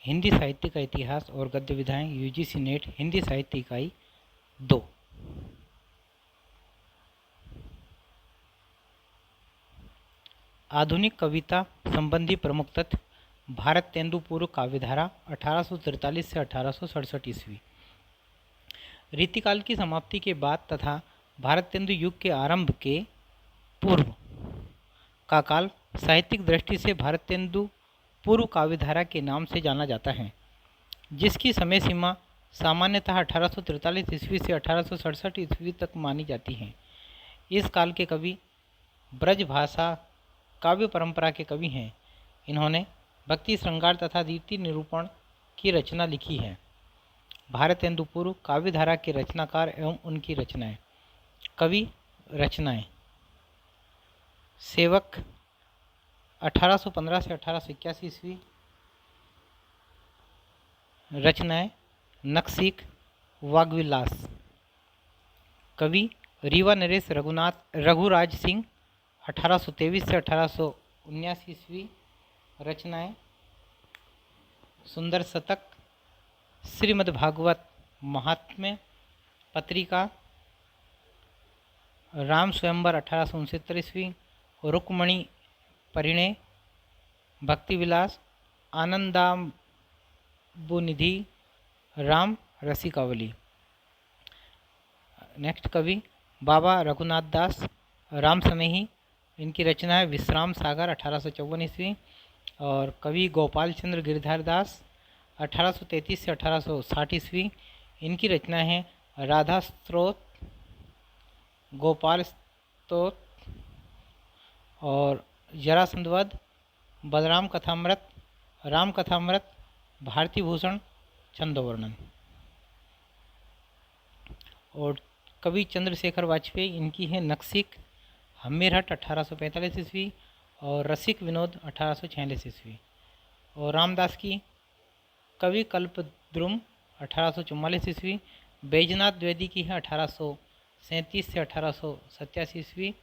हिंदी साहित्य का इतिहास और गद्य विधाएं, यूजीसी नेट हिंदी साहित्य इकाई 2। आधुनिक कविता संबंधी प्रमुख तथ्य। भारत तेंदु पूर्व काव्यधारा 1843 से 1867 ईस्वी। रीतिकाल की समाप्ति के बाद तथा भारत तेंदु युग के आरंभ के पूर्व का काल साहित्यिक दृष्टि से भारत तेंदु पूर्व काव्यधारा के नाम से जाना जाता है, जिसकी समय सीमा सामान्यतः 1843 ईस्वी से 1867 ईस्वी तक मानी जाती है। इस काल के कवि ब्रज भाषा काव्य परंपरा के कवि हैं। इन्होंने भक्ति श्रृंगार तथा रीति निरूपण की रचना लिखी है। भारत तेंदु पूर्व काव्यधारा के रचनाकार एवं उनकी रचनाएं। कवि रचनाएं। सेवक 1815 से 1881 ईस्वी। रचनाएं नक्सिक वाग्विलास। कवि रीवा नरेश रघुराज सिंह 1823 से 1879 ईस्वी। रचनाएं सुंदर शतक, श्रीमद्भागवत महात्म्य पत्रिका, राम स्वयंवर 1869 ईस्वी, रुक्मणी परिणय, भक्ति विलास, आनंदाबुनिधि, राम रसिकावली। नेक्स्ट कवि बाबा रघुनाथ दास राम सनेही। इनकी रचना है विश्राम सागर 1854 ईस्वी। और कवि गोपाल चंद्र गिरधर दास 1833 से 1860 ईस्वी। इनकी रचना है राधा स्तोत्र, गोपाल स्तोत्र और जरासंधवध, बलराम कथामृत, राम कथामृत, भारती भूषण, चंद्रवर्णन। और कवि चंद्रशेखर वाजपेयी, इनकी है नक्सिक हम्मीरहट 1845 ईस्वी और रसिक विनोद 1846 ईस्वी। और रामदास की कवि कल्पद्रुम 1844 ईस्वी। बैजनाथ द्विवेदी की है 1837 से 1887 ईस्वी।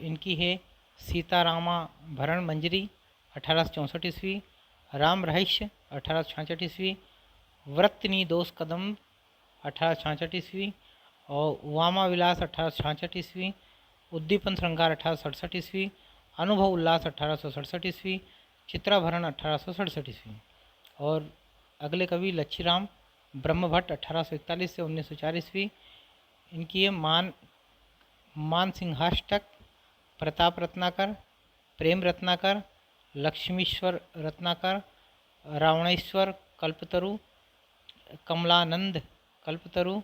इनकी है सीतारामा भरण मंजरी 1864 ईस्वी। राम रहस्य 1866 ईस्वी। व्रतनी दोष कदम 1866 ईस्वी। और वामा विलास 1866 ईस्वी। उद्दीपन श्रृंगार 1867 ईस्वी। अनुभव उल्लास 1867 ईस्वी। चित्राभरण 1867 ईस्वी। और अगले कवि लच्छीराम ब्रह्मभट्ट 1841 से 1904 ईस्वी। इनकी है मान सिंहाष्टक, प्रताप रत्नाकर, प्रेम रत्नाकर, लक्ष्मीश्वर रत्नाकर, रावणेश्वर कल्पतरु, कमलानंद कल्पतरु।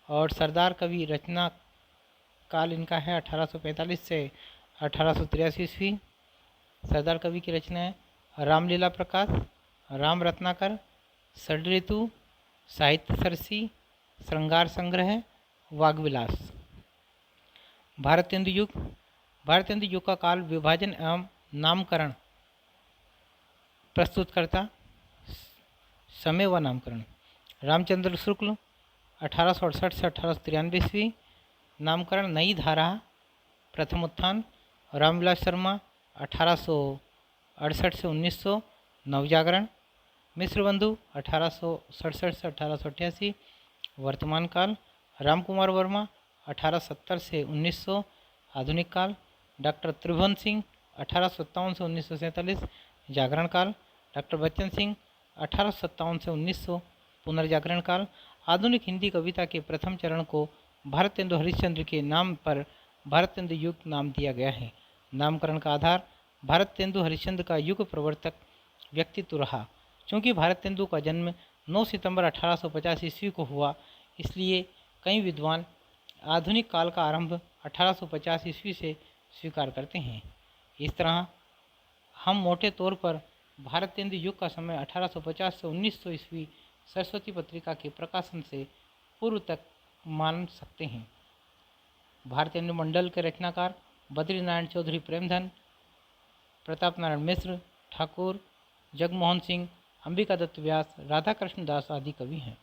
और सरदार कवि रचना काल इनका है 1845 से 1883 ईस्वी। सरदार कवि की रचना है रामलीला प्रकाश, राम रत्नाकर, षडऋतु, साहित्य सरसी, श्रृंगार संग्रह, वाग्विलास। भारत तेंदु युग। भारत तेंदु युग का काल विभाजन एवं नामकरण प्रस्तुत करता। समय व नामकरण। रामचंद्र शुक्ल 1868 से 1893 ईस्वी। नामकरण नई धारा, प्रथम उत्थान। रामविलास शर्मा 1868 से 1900, नवजागरण। मिश्र बंधु 1867 से 1888, वर्तमान काल। रामकुमार वर्मा 1870 से 1900, आधुनिक काल। डॉक्टर त्रिभुवन सिंह 1857 से 1947, जागरण काल। डॉक्टर बच्चन सिंह 1857 से 1900, पुनर्जागरण काल। आधुनिक हिंदी कविता के प्रथम चरण को भारत तेंदु हरिश्चंद्र के नाम पर भारत तेंदु युग नाम दिया गया है। नामकरण का आधार भारत तेंदु हरिश्चंद्र का युग प्रवर्तक व्यक्तित्व रहा। चूँकि भारत तेंदु का जन्म 9 सितंबर 1850 ईस्वी को हुआ, इसलिए कई विद्वान आधुनिक काल का आरंभ 1850 ईस्वी से स्वीकार करते हैं। इस तरह हम मोटे तौर पर भारत तेंदु युग का समय 1850 से 1900 ईस्वी सरस्वती पत्रिका के प्रकाशन से पूर्व तक मान सकते हैं। भारत तेंदु मंडल के रचनाकार बद्रीनारायण चौधरी प्रेमधन, प्रताप नारायण मिश्र, ठाकुर जगमोहन सिंह, अंबिका दत्त व्यास, राधा कृष्ण दास आदि कवि हैं।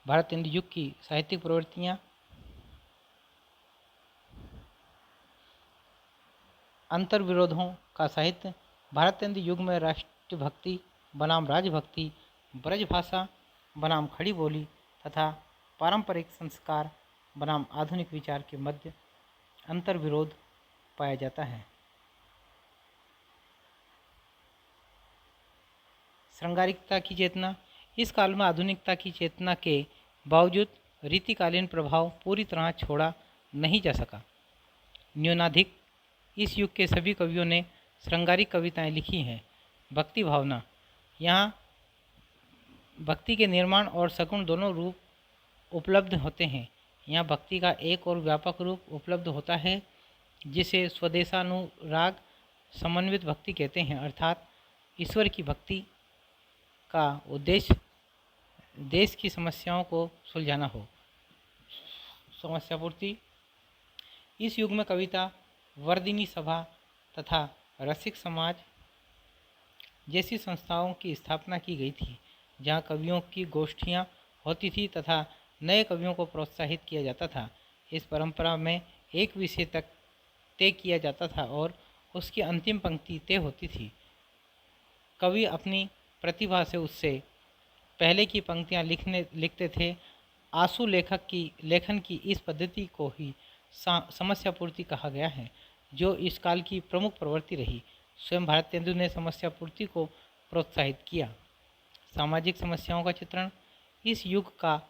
भारत तेंदु युग की साहित्यिक प्रवृत्तियाँ। अंतर्विरोधों का साहित्य। भारत तेंदु युग में राष्ट्रभक्ति, बनाम राजभक्ति, ब्रजभाषा बनाम खड़ी बोली तथा पारंपरिक संस्कार बनाम आधुनिक विचार के मध्य अंतर्विरोध पाया जाता है। श्रृंगारिकता की चेतना। इस काल में आधुनिकता की चेतना के बावजूद रीतिकालीन प्रभाव पूरी तरह छोड़ा नहीं जा सका। न्यूनाधिक इस युग के सभी कवियों ने श्रृंगारिक कविताएं लिखी हैं। भक्ति भावना। यहाँ भक्ति के निर्माण और सगुण दोनों रूप उपलब्ध होते हैं। यहाँ भक्ति का एक और व्यापक रूप उपलब्ध होता है जिसे स्वदेशानुराग समन्वित भक्ति कहते हैं, अर्थात ईश्वर की भक्ति का उद्देश्य देश की समस्याओं को सुलझाना हो। समस्या पूर्ति। इस युग में कविता, वर्दिनी सभा तथा रसिक समाज जैसी संस्थाओं की स्थापना की गई थी, जहां कवियों की गोष्ठियां होती थी तथा नए कवियों को प्रोत्साहित किया जाता था। इस परंपरा में एक विषय तक तय किया जाता था और उसकी अंतिम पंक्ति तय होती थी। कवि अपनी प्रतिभा से उससे पहले की पंक्तियां लिखते थे। आंसू लेखन की इस पद्धति को ही समस्या पूर्ति कहा गया है, जो इस काल की प्रमुख प्रवृत्ति रही। स्वयं भारतेंदु ने समस्या पूर्ति को प्रोत्साहित किया। सामाजिक समस्याओं का चित्रण। इस युग का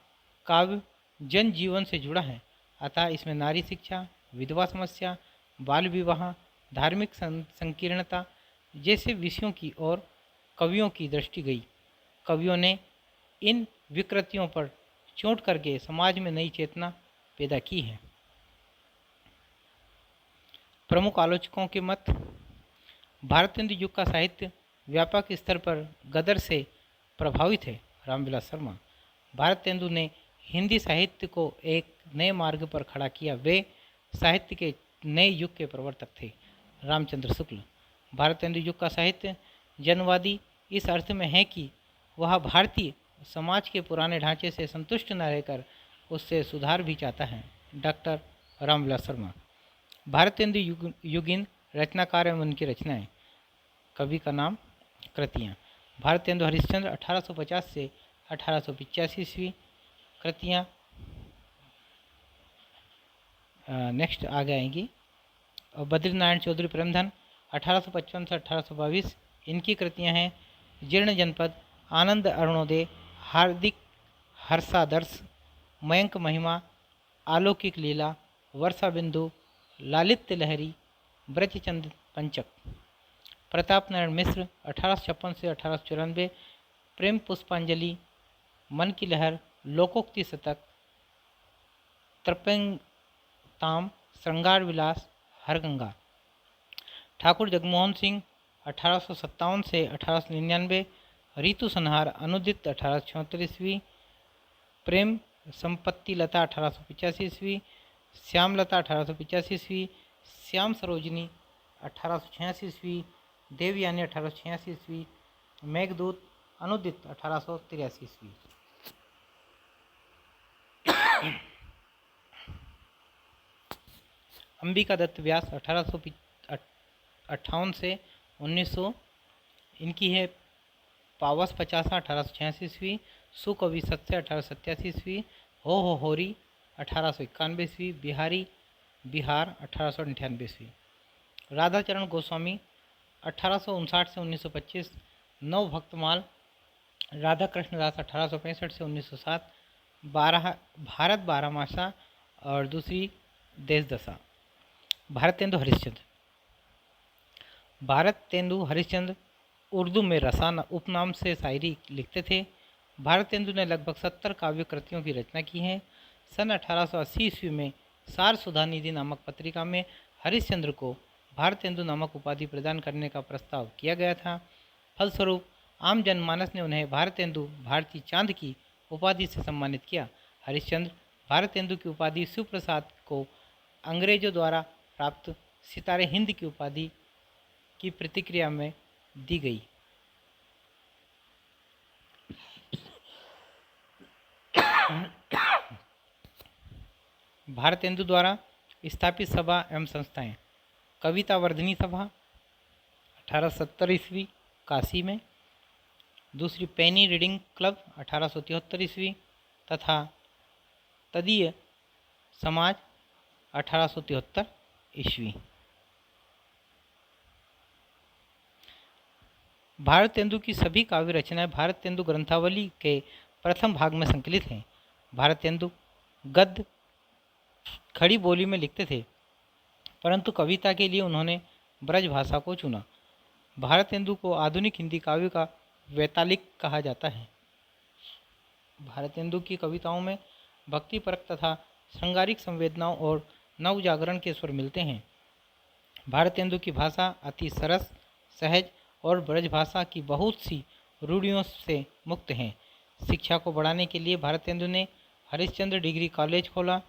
काव्य जन जीवन से जुड़ा है, अतः इसमें नारी शिक्षा, विधवा समस्या, बाल विवाह, धार्मिक संकीर्णता जैसे विषयों की ओर कवियों की दृष्टि गई। कवियों ने इन विकृतियों पर चोट करके समाज में नई चेतना पैदा की है। प्रमुख आलोचकों के मत। भारतेंदु युग का साहित्य व्यापक स्तर पर गदर से प्रभावित है। रामविलास शर्मा। भारतेंदु ने हिंदी साहित्य को एक नए मार्ग पर खड़ा किया। वे साहित्य के नए युग के प्रवर्तक थे। रामचंद्र शुक्ल। भारतेंदु युग का साहित्य जनवादी इस अर्थ में है कि वह भारतीय समाज के पुराने ढांचे से संतुष्ट न रहकर उससे सुधार भी चाहता है। डॉक्टर रामविलास शर्मा। भारतेंदु युगीन रचनाकार एवं उनकी रचनाएं। कवि का नाम, कृतियाँ। भारतेंदु हरिश्चंद्र 1850 से 1885 ईस्वी। कृतियाँ नेक्स्ट आगे आएंगी। और बद्रीनारायण चौधरी प्रेमधन 1855 से 1822 इनकी कृतियाँ हैं। जीर्ण जनपद, आनंद अरुणोदय, हार्दिक हर्षादर्श, मयंक महिमा, अलौकिक लीला, वर्षा बिंदु, लालित्य लहरी, ब्रजचंद पंचक। प्रताप नारायण मिश्र 1856 से 1894 प्रेम पुष्पांजलि, मन की लहर, लोकोक्ति शतक, तृप्यंताम, श्रृंगार विलास, हरगंगा। ठाकुर जगमोहन सिंह 1857 से 1899 ऋतु संहार, अनुदित 1876 ईस्वी, प्रेम संपत्ति लता 1885 ईस्वी, श्यामलता 1885 ईस्वी, श्याम सरोजिनी 1886 ईस्वी, देवयानी 1886 ईस्वी, मेघदूत, अनुदित 1883 ईस्वी। अंबिका दत्त व्यास 1858 से 1900 इनकी है। पावस 50 1886 ईस्वी, सुकवि सत्य 1887 ईस्वी, हो होरी 1891 ईस्वी, बिहारी बिहार 1898 ईस्वी। राधाचरण गोस्वामी 1859 से 1925, नव भक्तमाल, राधा कृष्णदास 1865 से 1907, भारत बारहमासा और दूसरी देशदशा। भारतेंदु हरिश्चंद्र। भारतेंदु हरिश्चंद्र उर्दू में रसाना उपनाम से शायरी लिखते थे। भारतेंदु ने लगभग 70 काव्य कृतियों की रचना की है। सन 1880 ईस्वी में सार सुधा निधि नामक पत्रिका में हरिश्चंद्र को भारतेंदु नामक उपाधि प्रदान करने का प्रस्ताव किया गया था। फलस्वरूप आम जनमानस ने उन्हें भारतेंदु भारती चांद की उपाधि से सम्मानित किया। हरिश्चंद्र भारतेंदु की उपाधि शिवप्रसाद को अंग्रेजों द्वारा प्राप्त सितारे हिंद की उपाधि की प्रतिक्रिया में दी गई। भारतेंदु द्वारा स्थापित सभा एवं संस्थाएं। कविता वर्धनी सभा 1870 ईस्वी काशी में, दूसरी पेनी रीडिंग क्लब 1873 ईस्वी तथा तदीय समाज 1873 ईस्वी। भारत तेंदु की सभी काव्य रचनाएं भारत तेंदु ग्रंथावली के प्रथम भाग में संकलित हैं। भारत तेंदु गद्य खड़ी बोली में लिखते थे, परंतु कविता के लिए उन्होंने ब्रज भाषा को चुना। भारत तेंदु को आधुनिक हिंदी काव्य का वैतालिक कहा जाता है। भारत तेंदु की कविताओं में भक्तिपरक तथा श्रृंगारिक संवेदनाओं और नव जागरण के स्वर मिलते हैं। भारत तेंदु की भाषा अति सरस, सहज और ब्रज भाषा की बहुत सी रूढ़ियों से मुक्त हैं। शिक्षा को बढ़ाने के लिए भारत तेंदु ने हरिश्चंद्र डिग्री कॉलेज खोला।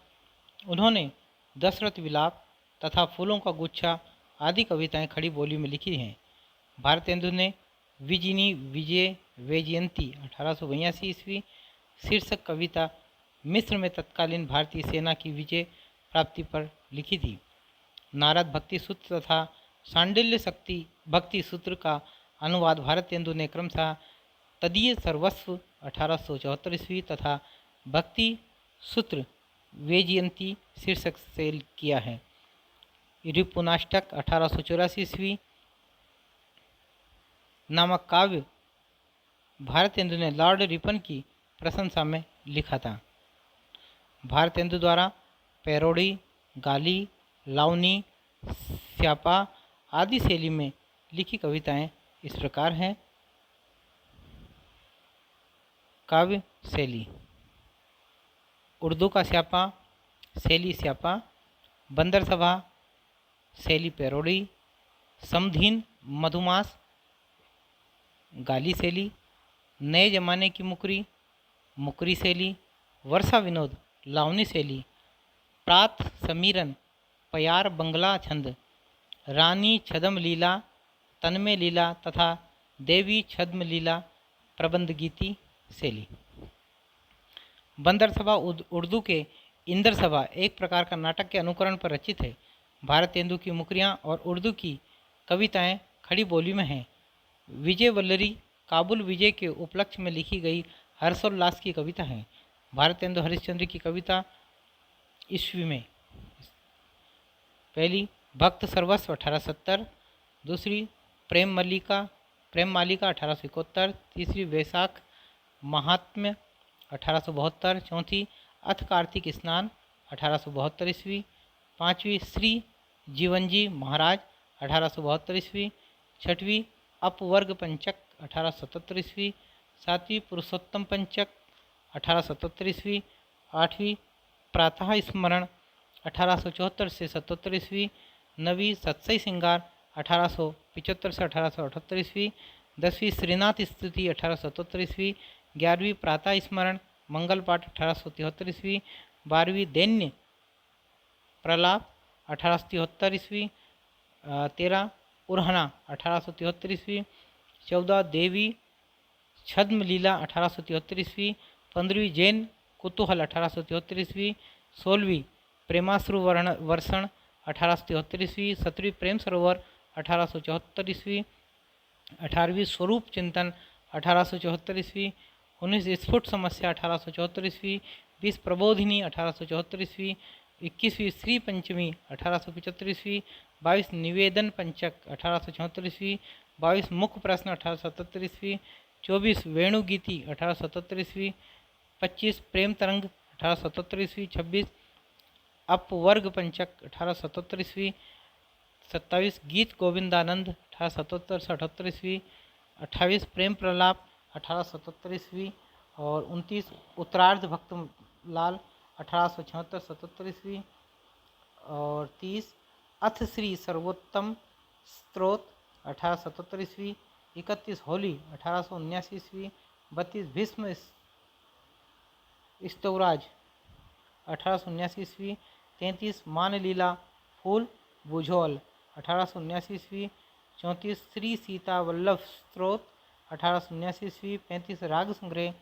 उन्होंने दशरथ विलाप तथा फूलों का गुच्छा आदि कविताएं खड़ी बोली में लिखी हैं। भारत तेंदु ने विजिनी विजय वैजयंती 1882 ईस्वी शीर्षक कविता मिस्र में तत्कालीन भारतीय सेना की विजय प्राप्ति पर लिखी थी। नारद भक्ति सूत्र तथा सांडिल्य शक्ति भक्ति सूत्र का अनुवाद भारत तेंदु ने क्रमशः तदीय सर्वस्व 1874 ईस्वी तथा भक्ति सूत्र वैजयंती शीर्षक से किया है। रिपुनाष्टक 1884 ईस्वी नामक काव्य भारत तेंदु ने लॉर्ड रिपन की प्रशंसा में लिखा था। भारत तेंदु द्वारा पैरोडी, गाली, लावनी, स्यापा आदि शैली में लिखी कविताएं इस प्रकार हैं। काव्य शैली: उर्दू का स्यापा, शैली स्यापा, बंदर सभा, शैली पैरोडी, समधीन मधुमास, गाली शैली, नए जमाने की मुकरी, मुकरी शैली, वर्षा विनोद, लावनी शैली, प्रात समीरन, प्यार बंगला छंद, रानी छद्म लीला, तन्मय लीला तथा देवी छद्म लीला प्रबंध गीति शैली। बंदर सभा उर्दू के इंदर सभा एक प्रकार का नाटक के अनुकरण पर रचित है। भारत तेंदु की मुकरियाँ और उर्दू की कविताएं खड़ी बोली में हैं। विजय वल्लरी काबुल विजय के उपलक्ष्य में लिखी गई हर्षोल्लास की कविता है। भारत तेंदु हरिश्चंद्र की कविता ईस्वी में: पहली भक्त सर्वस्व 1870, दूसरी प्रेम मालिका 1871, तीसरी वैशाख महात्म्य 1872, चौथी अथ कार्तिक स्नान 1872 ईस्वी, पाँचवीं श्री जीवनजी महाराज 1872 ईस्वी, छठवीं अपवर्ग पंचक 1877 ईस्वी, सातवीं पुरुषोत्तम पंचक 1877 ईस्वी, आठवीं प्रातः स्मरण 1874 से 77 ईस्वी, नवीं सत्सई श्रृंगार 1875 से 1878 ईस्वी, दसवीं श्रीनाथ स्तुति 1877 ईस्वी, ग्यारहवीं प्रातः स्मरण मंगल पाठ 1873 ईस्वी, बारहवीं दैन्य प्रलाप 1873 ईस्वी, 13 उरहना 1873 ईस्वी, 14 देवी छद्म लीला 1873 ईस्वी, 15वीं जैन कुतूहल 1873 ईस्वी, 16वीं प्रेमाश्रु वर्षण 1873 ईस्वी, 17वीं प्रेम सरोवर 1874 ईस्वी, 18वीं स्वरूप चिंतन 1874 ईस्वी, 19 स्फुट समस्या 1874 ईस्वी, 20 प्रबोधिनी 1874 ईस्वी, 21वीं श्री पंचमी 1875 ईस्वी, 22 निवेदन पंचक 1874 ईस्वी, 22 मुख्य प्रश्न 1877 ईस्वी, 24 वेणुगीति 1877 ईस्वी, 25 प्रेम तरंग 1877 ईस्वी, 26 अपवर्ग पंचक 1877 ईस्वी, 27 गीत गोविंदानंद 1877 से 78 ईस्वी, 28 प्रेम प्रलाप 1877 ईस्वी और 29 उत्तरार्ध भक्त लाल 1876-77 ईस्वी और 30 अथ श्री सर्वोत्तम स्त्रोत 1877 ईस्वी, 31 होली 1879 ईस्वी, 32 भीष्म स्तवराज 1879 ईस्वी, 33 मानलीला फूल बुझौल 1879 ईस्वी, 34 श्री सीता वल्लभ स्त्रोत 1879 ईस्वी, 35 राग संग्रह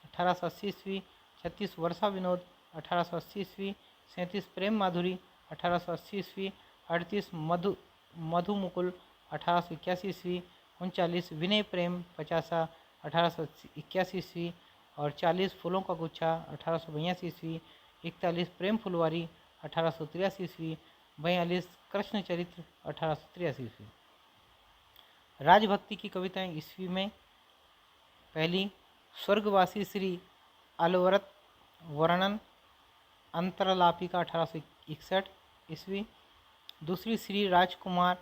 1880 ईस्वी, 36 वर्षा विनोद 1880 ईस्वी, 37 प्रेम माधुरी 1880 ईस्वी, 38 मधु मुकुल 1881 ईस्वी, 39 विनय प्रेम 50 1881 ईस्वी और 40 फूलों का गुच्छा 1882 ईस्वी, 41 प्रेम फुलवारी 1883 ईस्वी, 42 कृष्ण चरित्र 1883 ईस्वी। राजभक्ति की कविताएं ईस्वी में: पहली स्वर्गवासी श्री अलवरत वर्णन अंतरलापिका 1861 ईस्वी, दूसरी श्री राजकुमार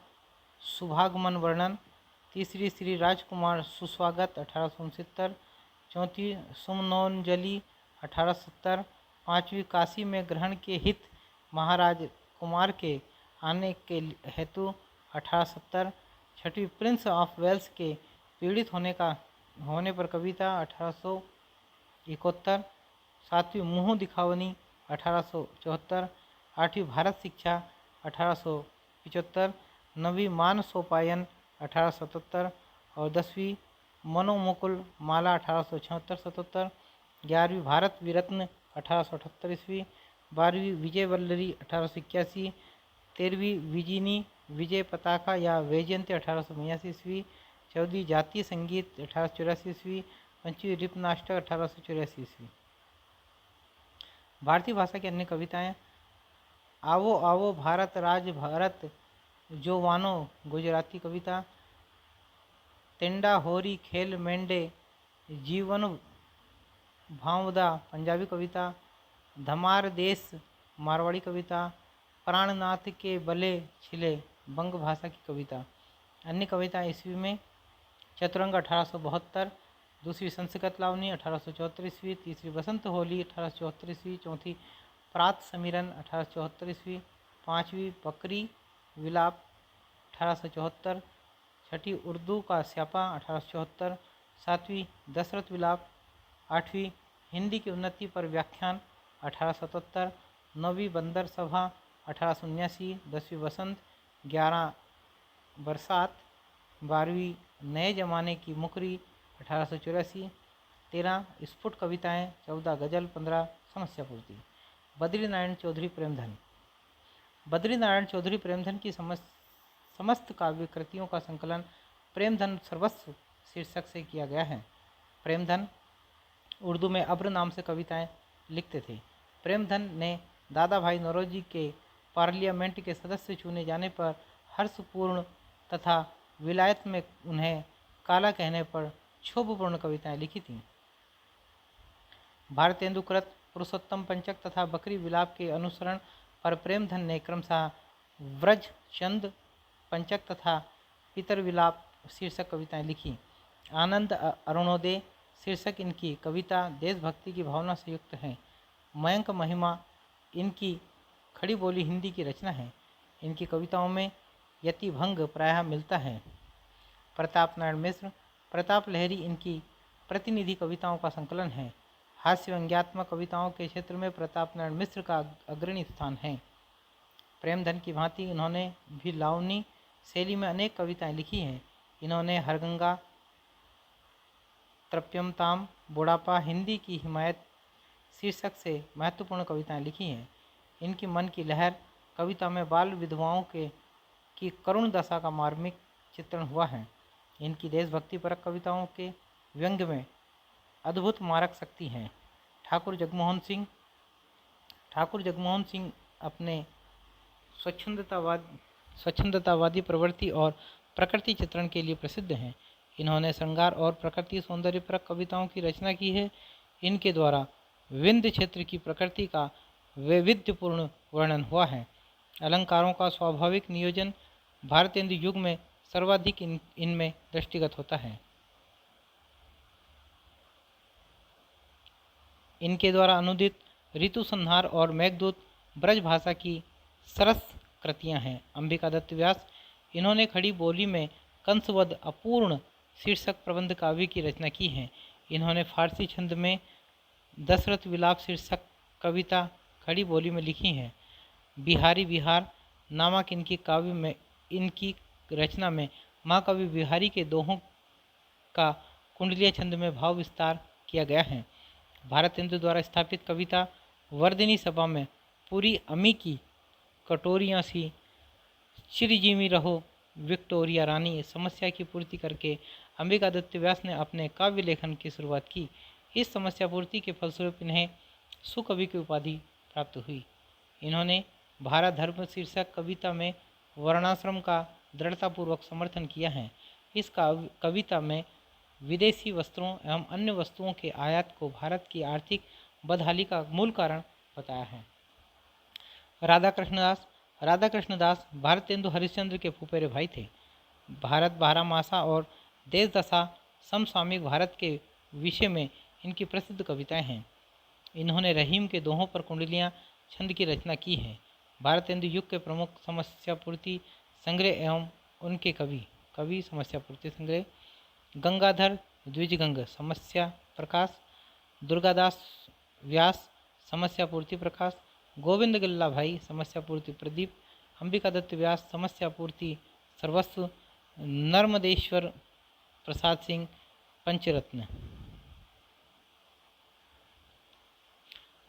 शुभागमन वर्णन, तीसरी श्री राजकुमार सुस्वागत 1869, चौथी सुमनोंजलि 1870, पांचवी काशी में ग्रहण के हित महाराज कुमार के आने के हेतु 1870, छठी प्रिंस ऑफ वेल्स के पीड़ित होने पर कविता 1871, सातवीं मुँह दिखावनी 1874, आठवीं भारत शिक्षा 1875, नवीं मानसोपायन 1877 और 10वीं मनोमुकुल माला 1876-77, 11वीं भारत विरत्न 1878 ईस्वी, 12वीं विजय वल्लरी 1881, 13वीं विजिनी विजय पताका या वैजयंती 1882 ईस्वी, 14वीं जातीय संगीत 1884 ईस्वी, 5वीं रिपनाष्टक 1884 ईस्वी। भारतीय भाषा की अन्य कविताएं: आवो आवो भारत राज भारत जो वानो गुजराती कविता, तेंडा होरी खेल मेंढे जीवन भावदा पंजाबी कविता, धमार देश मारवाड़ी कविता, प्राणनाथ के बले छिले बंग भाषा की कविता। अन्य कविताएं ईस्वी में: चतुरंग 1872, दूसरी संस्कृत लावनी 1874 ईस्वी, तीसरी बसंत होली 1874 ईस्वी, चौथी प्रात समीरन 1874 ईस्वी, पांचवी बकरी विलाप 1874, छठी उर्दू का स्यापा 1874, सातवीं दशरथ विलाप, आठवीं हिंदी की उन्नति पर व्याख्यान 1877, नौवीं बंदर सभा 1879, 10वीं बसंत, 11 बरसात, 12वीं नए जमाने की मुकरी 1884, 13 स्फुट कविताएं, 14 गजल, 15 समस्या पूर्ति। बद्रीनारायण चौधरी प्रेमधन। बद्रीनारायण चौधरी प्रेमधन की समस्त काव्य कृतियों का संकलन प्रेमधन सर्वस्व शीर्षक से किया गया है। प्रेमधन उर्दू में अब्र नाम से कविताएं लिखते थे। प्रेमधन ने दादा भाई नौरोजी के पार्लियामेंट के सदस्य चुने जाने पर हर्षपूर्ण तथा विलायत में उन्हें काला कहने पर क्षोभपूर्ण कविताएं लिखी थीं। भारतेंदुकृत, पुरुषोत्तम पंचक तथा बकरी विलाप के अनुसरण पर प्रेमधन ने क्रमशः व्रज चंद पंचक तथा पितर विलाप शीर्षक कविताएं लिखी। आनंद अरुणोदय शीर्षक इनकी कविता देशभक्ति की भावना से युक्त है। मयंक महिमा इनकी खड़ी बोली हिंदी की रचना है। इनकी कविताओं में यतिभंग प्रायः मिलता है। प्रताप नारायण मिश्र, प्रताप लहरी इनकी प्रतिनिधि कविताओं का संकलन है। हास्य व्यंग्यात्मक कविताओं के क्षेत्र में प्रताप नारायण मिश्र का अग्रणी स्थान है। प्रेमधन की भांति इन्होंने भी लावनी शैली में अनेक कविताएं लिखी हैं। इन्होंने हरगंगा, त्रप्यमताम, बुढ़ापा, हिंदी की हिमायत शीर्षक से महत्वपूर्ण कविताएं लिखी हैं। इनकी मन की लहर कविता में बाल विधवाओं की करुण दशा का मार्मिक चित्रण हुआ है। इनकी देशभक्तिपरक कविताओं के व्यंग्य में अद्भुत मारक शक्ति है। ठाकुर जगमोहन सिंह अपने स्वच्छंदतावादी प्रवृत्ति और प्रकृति चित्रण के लिए प्रसिद्ध हैं। इन्होंने श्रृंगार और प्रकृति सौंदर्यपरक कविताओं की रचना की है। इनके द्वारा विंध्य क्षेत्र की प्रकृति का वैविध्यपूर्ण वर्णन हुआ है। अलंकारों का स्वाभाविक नियोजन भारतेंदु युग में सर्वाधिक इनमें दृष्टिगत होता है। इनके द्वारा अनुदित ऋतु संहार और मेघदूत ब्रज भाषा की सरस कृतियां हैं। अंबिका दत्त व्यास, इन्होंने खड़ी बोली में कंसवध अपूर्ण शीर्षक प्रबंध काव्य की रचना की है। इन्होंने फारसी छंद में दशरथ विलाप शीर्षक कविता खड़ी बोली में लिखी है। बिहारी विहार नामक इनकी रचना में महाकवि बिहारी के दोहों का कुंडलीय छंद में भाव विस्तार किया गया है। भारतेंदु द्वारा स्थापित कविता वर्धिनी सभा में पूरी अमी की कटोरियाँ सी चिरजीवी रहो विक्टोरिया रानी समस्या की पूर्ति करके अंबिकादित्य व्यास ने अपने काव्य लेखन की शुरुआत की। इस समस्या पूर्ति के फलस्वरूप इन्हें सुकवि की उपाधि प्राप्त हुई। इन्होंने भारत धर्म शीर्षक कविता में वर्णाश्रम का दृढ़तापूर्वक समर्थन किया है। इस कविता में विदेशी वस्त्रों एवं अन्य वस्तुओं के आयात को भारत की आर्थिक बदहाली का मूल कारण बताया है। राधा कृष्णदास भारतेंदु हरिश्चंद्र के फुफेरे भाई थे। भारत बारहमासा और देश दशा समसामयिक भारत के विषय में इनकी प्रसिद्ध कविताएं हैं। इन्होंने रहीम के दोहों पर कुंडलियां छंद की रचना की है। भारतेंदु युग के प्रमुख समस्या पूर्ति संग्रह एवं उनके कवि समस्या पूर्ति संग्रह गंगाधर द्विजगंग समस्या प्रकाश, दुर्गादास व्यास समस्या पूर्ति प्रकाश, गोविंद गिल्ला भाई समस्या पूर्ति प्रदीप, अंबिकादत्त व्यास समस्या पूर्ति सर्वस्व, नर्मदेश्वर प्रसाद सिंह पंचरत्न।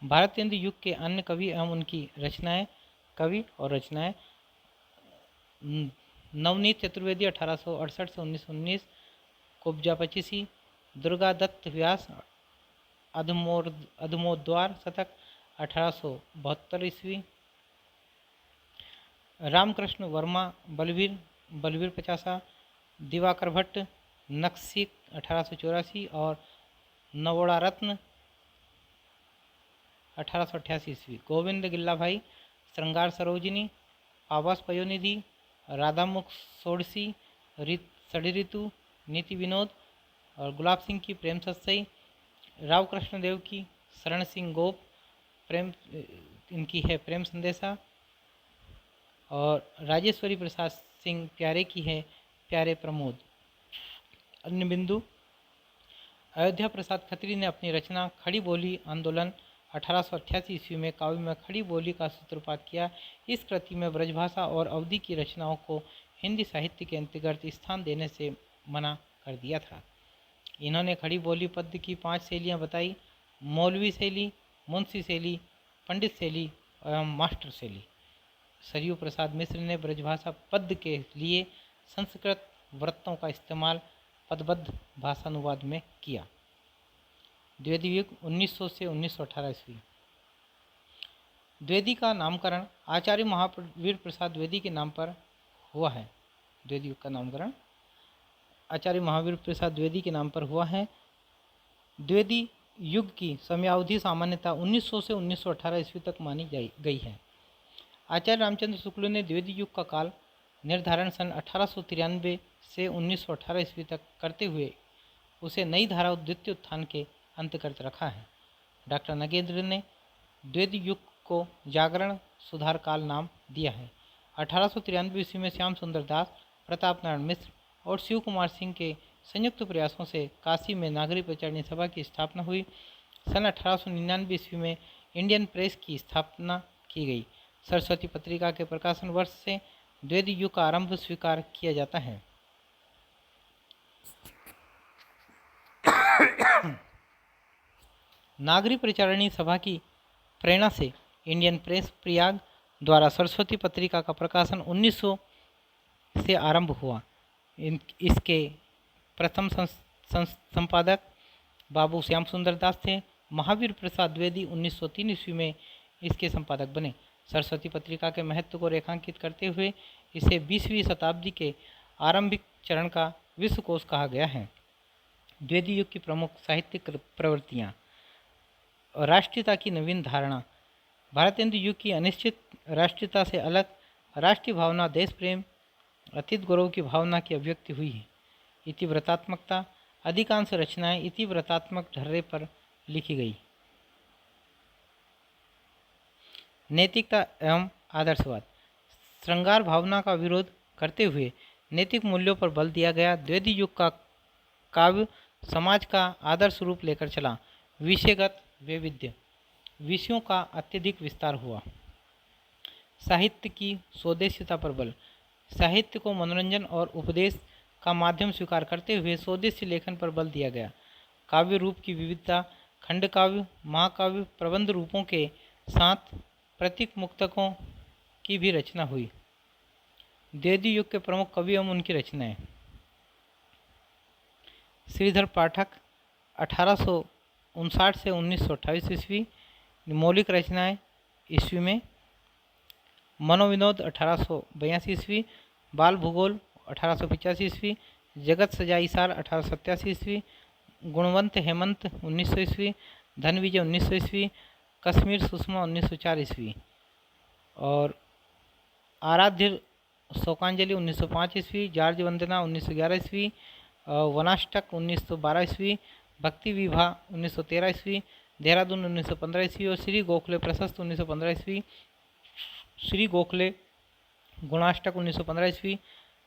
भारतेंदु युग के अन्य कवि एवं उनकी रचनाएं नवनीत चतुर्वेदी 1868 से 1919, कुब्जा पचीसी, दुर्गादत्त व्यास अधमोद्वार शतक 1872 ईस्वी, रामकृष्ण वर्मा बलवीर 50, दिवाकर भट्ट नक्सिक 1884 और नवोड़ा रत्न 1888 ईस्वी, गोविंद गिल्ला भाई श्रृंगार सरोजिनी, आवास पयोनिधि, राधामुख सोडसी, सड़ी ऋतु, नीति विनोद और गुलाब सिंह की प्रेम सत्सई, राव कृष्ण देव की शरण सिंह गोप प्रेम इनकी है प्रेम संदेशा, और राजेश्वरी प्रसाद सिंह प्यारे की है प्यारे प्रमोद। अन्य बिंदु, अयोध्या प्रसाद खत्री ने अपनी रचना खड़ी बोली आंदोलन 1888 ईस्वी में काव्य में खड़ी बोली का सूत्रपात किया। इस कृति में ब्रजभाषा और अवधि की रचनाओं को हिंदी साहित्य के अंतर्गत स्थान देने से मना कर दिया था। इन्होंने खड़ी बोली पद्य की 5 शैलियाँ बताई: मौलवी शैली, मुंशी शैली, पंडित शैली एवं मास्टर शैली। सरयू प्रसाद मिश्र ने ब्रजभाषा पद्य के लिए संस्कृत वृत्तों का इस्तेमाल पदबद्ध भाषानुवाद में किया। द्विवेदी युग 1900 से 1918 ईस्वी। द्विवेदी का नामकरण आचार्य महावीर प्रसाद द्विवेदी के नाम पर हुआ है। द्विवेदी युग का नामकरण आचार्य महावीर प्रसाद द्विवेदी के नाम पर हुआ है। द्विवेदी युग की समयावधि सामान्यतः 1900 से 1918 ईस्वी तक मानी गई है। आचार्य रामचंद्र शुक्ल ने द्विवेदी युग का काल निर्धारण सन 1893 से 1918 ईस्वी तक करते हुए उसे नई धारा द्वितीय उत्थान के अंतर्गत रखा है। डॉक्टर नगेंद्र ने द्विवेदी युग को जागरण सुधार काल नाम दिया है। 1893 ईस्वी में श्याम सुंदर दास, प्रताप नारायण मिश्र और शिव कुमार सिंह के संयुक्त प्रयासों से काशी में नागरिक प्रचारणी सभा की स्थापना हुई। सन 1899 ईस्वी में इंडियन प्रेस की स्थापना की गई। सरस्वती पत्रिका के प्रकाशन वर्ष से द्विवेदी युग का आरंभ स्वीकार किया जाता है। नागरिक प्रचारणी सभा की प्रेरणा से इंडियन प्रेस प्रयाग द्वारा सरस्वती पत्रिका का प्रकाशन 1900 से आरंभ हुआ। इसके प्रथम संपादक बाबू श्याम सुंदर दास थे। महावीर प्रसाद द्विवेदी 1903 ईस्वी में इसके संपादक बने। सरस्वती पत्रिका के महत्व को रेखांकित करते हुए इसे 20वीं शताब्दी के आरंभिक चरण का विश्वकोश कहा गया है। द्विवेदी युग की प्रमुख साहित्यिक प्रवृत्तियाँ: राष्ट्रीयता की नवीन धारणा। भारतेंदु युग की अनिश्चित राष्ट्रीयता से अलग राष्ट्रीय भावना, देश प्रेम, अतीत गौरव की भावना की अभिव्यक्ति हुई है। इतिवृत्तात्मकता। अधिकांश रचनाएं इतिवृत्तात्मक ढर्रे पर लिखी गई। नैतिकता एवं आदर्शवाद। श्रृंगार भावना का विरोध करते हुए नैतिक मूल्यों पर बल दिया गया। द्विवेदी युग का काव्य समाज का आदर्श रूप लेकर चला। विषयगत वैविध्य। विषयों का अत्यधिक विस्तार हुआ। साहित्य की स्वदेशीता पर बल। साहित्य को मनोरंजन और उपदेश का माध्यम स्वीकार करते हुए स्वदेशी लेखन पर बल दिया गया। काव्य रूप की विविधता। खंड काव्य, महाकाव्य, प्रबंध रूपों के साथ प्रतीक मुक्तकों की भी रचना हुई। द्विवेदी युग के प्रमुख कवि एवं उनकी रचनाएं। श्रीधर पाठक 1859 से 1928 ईस्वी, मौलिक रचनाएं ईस्वी में। मनोविनोद 1882 ईस्वी, बाल भूगोल 1885 ईस्वी, जगत सजाई सार 1887 ईस्वी, गुणवंत हेमंत 1900 ईस्वी, धन विजय 1900 ईस्वी, कश्मीर सुषमा 1904 ईस्वी, और आराध्य शोकांजलि 1905 ईस्वी, जार्ज वंदना 1911 ईस्वी, वनाष्टक 1912 ईस्वी, भक्ति विभा 1913 ईस्वी, देहरादून 1915 ईस्वी, और श्री गोखले प्रशस्त 1915 ईस्वी, श्री गोखले गुणाष्टक 1915 ईस्वी,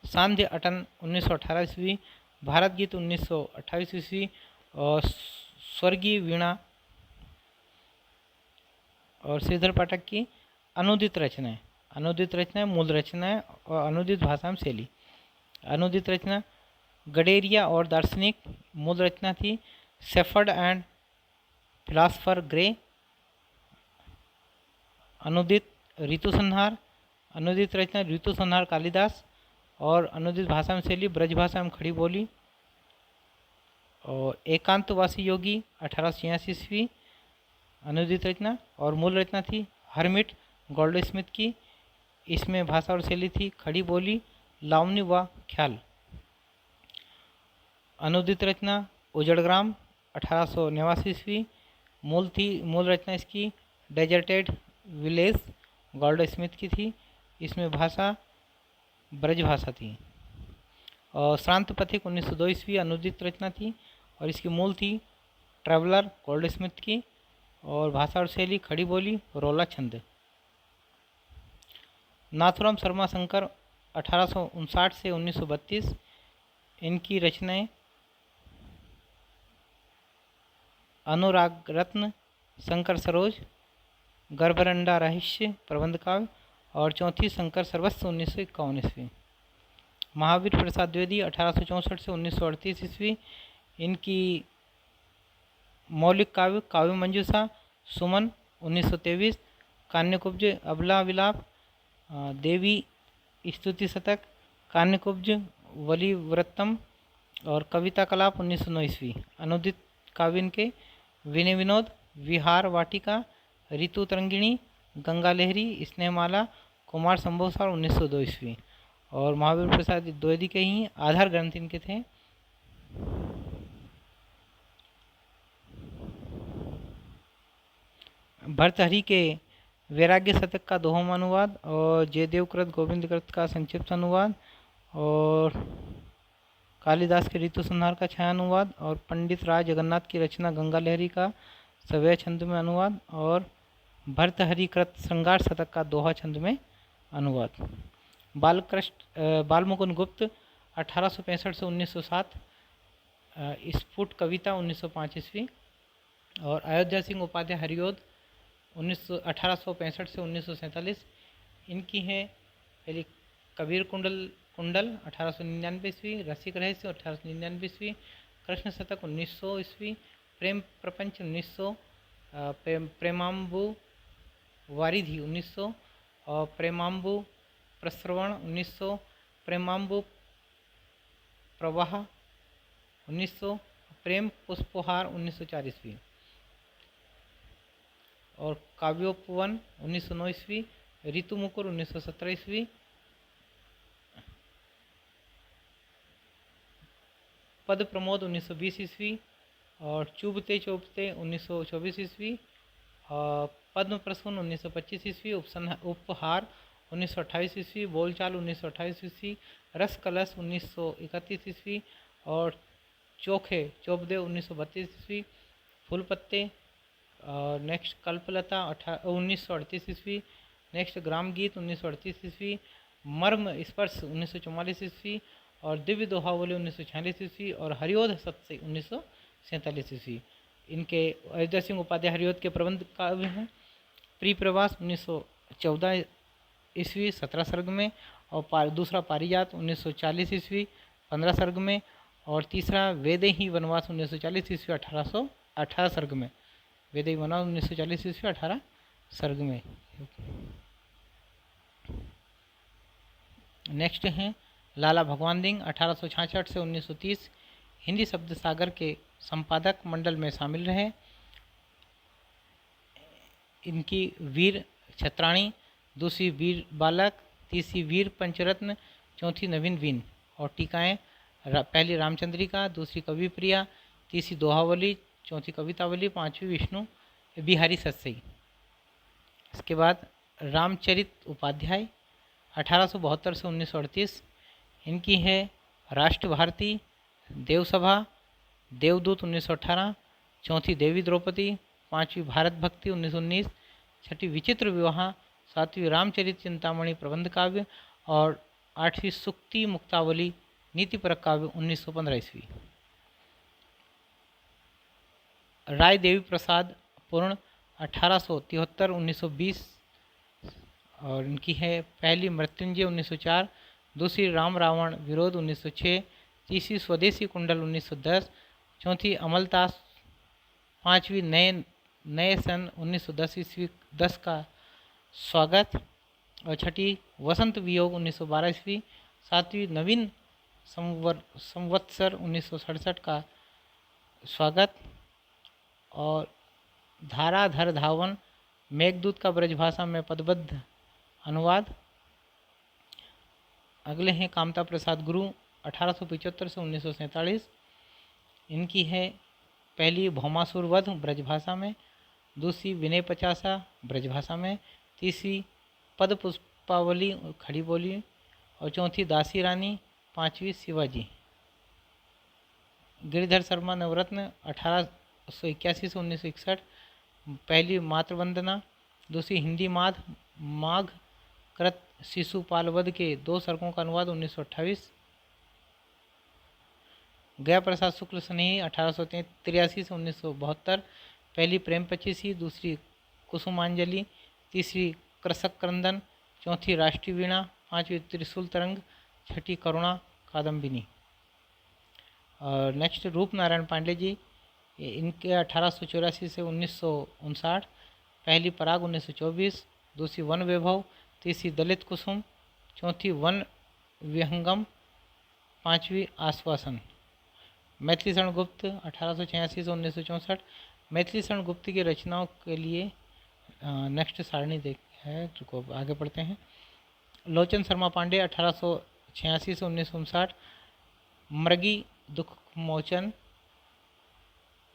सांध्य अटन 1918 ईस्वी, भारत गीत 1928 ईस्वी, और स्वर्गीय वीणा और श्रीधर पाठक की अनुदित रचनाएं। अनुदित रचनाएं, मूल रचनाएं और अनुदित भाषा में शैली। अनुदित रचना गडेरिया और दार्शनिक, मूल रचना थी शेफर्ड एंड फिलासफर ग्रे। अनुदित ऋतु संहार, अनुदित रचना ऋतु संहार कालिदास, और अनुदित भाषा में शैली ब्रजभाषा में खड़ी बोली। और एकांतवासी योगी 1886 ईस्वी, अनुदित रचना, और मूल रचना थी हर्मिट गोल्ड स्मिथ की। इसमें भाषा और शैली थी खड़ी बोली, लावनी व ख्याल। अनुदित रचना उजड़ग्राम 1889 ईस्वी, मूल रचना इसकी डेजर्टेड विलेज गोल्ड स्मिथ की थी। इसमें भाषा ब्रजभाषा थी। और श्रांत पथिक 1902 ईस्वी, अनुदित रचना थी, और इसकी मूल थी ट्रैवलर गोल्ड स्मिथ की, और भाषा और शैली खड़ी बोली रोला छंद। नाथुराम शर्मा शंकर 1859 से 1932, इनकी रचनाएं अनुराग रत्न, शंकर सरोज, गर्भरंडा रहस्य प्रबंध काव्य, और चौथी शंकर सर्वस्व 1951 ईस्वी। महावीर प्रसाद द्विवेदी 1864 से 1938 ईस्वी, इनकी मौलिक काव्य काव्य मंजूषा सुमन 1923, कान्यकुब्ज अबला विलाप, देवी स्तुति शतक, कान्यकुब्ज वलिवृत्तम, और कविता कलाप 1909 ईस्वी। अनुदित काव्य इनके विनय विनोद, विहार वाटिका, ऋतु तरंगिणी, गंगा लहरी, स्नेहमाला, कुमार संभवसार 1902 ईस्वी। और महावीर प्रसाद द्विवेदी के ही आधार ग्रंथ इनके थे भर्तहरि के वैराग्य शतक का दोहम अनुवाद, और जयदेवकृत गोविंदकृत का संक्षिप्त अनुवाद, और कालिदास के ऋतु संहार का छाया अनुवाद, और पंडित राज जगन्नाथ की रचना गंगा लहरी का सवय छंद में अनुवाद, और भर्तहरि कृत श्रृंगार शतक का दोहा छंद में अनुवाद। बालमुकुंद गुप्त 1865 से 1907, स्फुट कविता 1905 ईस्वी, और अयोध्या सिंह उपाध्याय हरिओद 1865 से 1947, इनकी है पहली कबीर कुंडल 1899 ईस्वी, रसिक रहस्य 1899 ईस्वी, कृष्ण शतक 1900 ईस्वी, प्रेम प्रपंच 1900, प्रेमाम्बु वारिधि 1900, और प्रेमाम्बु प्रश्रवण 1900, प्रेमाम्बु प्रवाह 1900, प्रेम पुष्पोहार 1904 ईस्वी, और काव्योपवन 1909 ईस्वी, ऋतु मुकुर 1917 ईस्वी, पद प्रमोद 1920 ईस्वी, और चुभते चुभते 1924 ईस्वी, पद्म प्रसून 1925 ईस्वी, उपहार 1928 ईस्वी, बोलचाल 1928 ईस्वी, रस कलश 1931 ईस्वी, और चोखे चोपदेव 1932 ईस्वी, फूल पत्ते, और नेक्स्ट कल्पलता 1938 ईस्वी, नेक्स्ट ग्राम गीत 1938 ईस्वी, मर्म स्पर्श 1944 ईस्वी, और दिव्य दोहावली 1946 ईस्वी, और हरिओध सत्य 1947 ईस्वी। इनके अयोध्या सिंह उपाध्याय हरिओध के प्रबंध काव्य हैं। प्री प्रवास 1914 ईस्वी 17 सर्ग में, और दूसरा पारिजात 1940 ईस्वी 15 सर्ग में, और तीसरा वेदेही वनवास 1940 ईस्वी 1818 सर्ग में, वेदेही वनवास 1940 ईस्वी 18 सर्ग में। नेक्स्ट हैं लाला भगवान सिंह 1866 से 1930 हिंदी शब्द सागर के संपादक मंडल में शामिल रहे। इनकी वीर छत्राणी, दूसरी वीर बालक, तीसरी वीर पंचरत्न, चौथी नवीन वीन। और टीकाएँ पहली रामचंद्रिका, दूसरी कवि प्रिया, तीसरी दोहावली, चौथी कवितावली, पांचवी विष्णु बिहारी सतसई। इसके बाद रामचरित उपाध्याय 1872 से 1938 इनकी है राष्ट्र भारती, देवसभा, देवदूत 1918, चौथी देवी द्रौपदी, पांचवी भारत भक्ति 1919, छठी विचित्र विवाह, सातवीं रामचरित चिंतामणि प्रबंध काव्य और आठवीं सुक्ति मुक्तावली नीतिपरक काव्य 1915 ईस्वी। राय देवी प्रसाद पूर्ण 1873-1920 और इनकी है पहली मृत्युंजय 1904, दूसरी राम रावण विरोध 1906, तीसरी स्वदेशी कुंडल 1910, चौथी अमलतास, पांचवी नए सन 1910 ईस्वी 10 का स्वागत और छठी वसंत वियोग 1912 ईस्वी, सातवीं नवीन संवत्सर 1967 का स्वागत और धाराधर धावन मेघदूत का ब्रजभाषा में पदबद्ध अनुवाद। अगले हैं कामता प्रसाद गुरु 1875 से 1947 इनकी है पहली भौमासुर वध ब्रजभाषा में, दूसरी विनय पचासा ब्रजभाषा में, तीसरी पद पुष्पावली खड़ी बोली और चौथी दासी रानी, पांचवी शिवाजी। गिरिधर शर्मा नवरत्न 1881 से 1961 पहली मातृवंदना, दूसरी हिंदी माघ कृत शिशुपाल वध के 2 सर्गों का अनुवाद 1928। गया प्रसाद शुक्ल स्नेही 1883 से 1972 पहली प्रेम पचीसी, दूसरी कुसुमांजलि, तीसरी कृषक क्रंदन, चौथी राष्ट्रीय वीणा, पांचवी त्रिशूल तरंग, छठी करुणा कादम्बिनी। और नेक्स्ट रूप नारायण पांडे जी, इनके 1884 से 1959 पहली पराग 1924, दूसरी वन वैभव, तीसरी दलित कुसुम, चौथी वन विहंगम, पांचवी आश्वासन। मैथिली शरण गुप्त 1886 से 1964 मैथिली शरण गुप्त की रचनाओं के लिए नेक्स्ट सारणी देख है जो आगे पढ़ते हैं। लोचन शर्मा पांडे 1886 से 1959 मृगी दुख मोचन,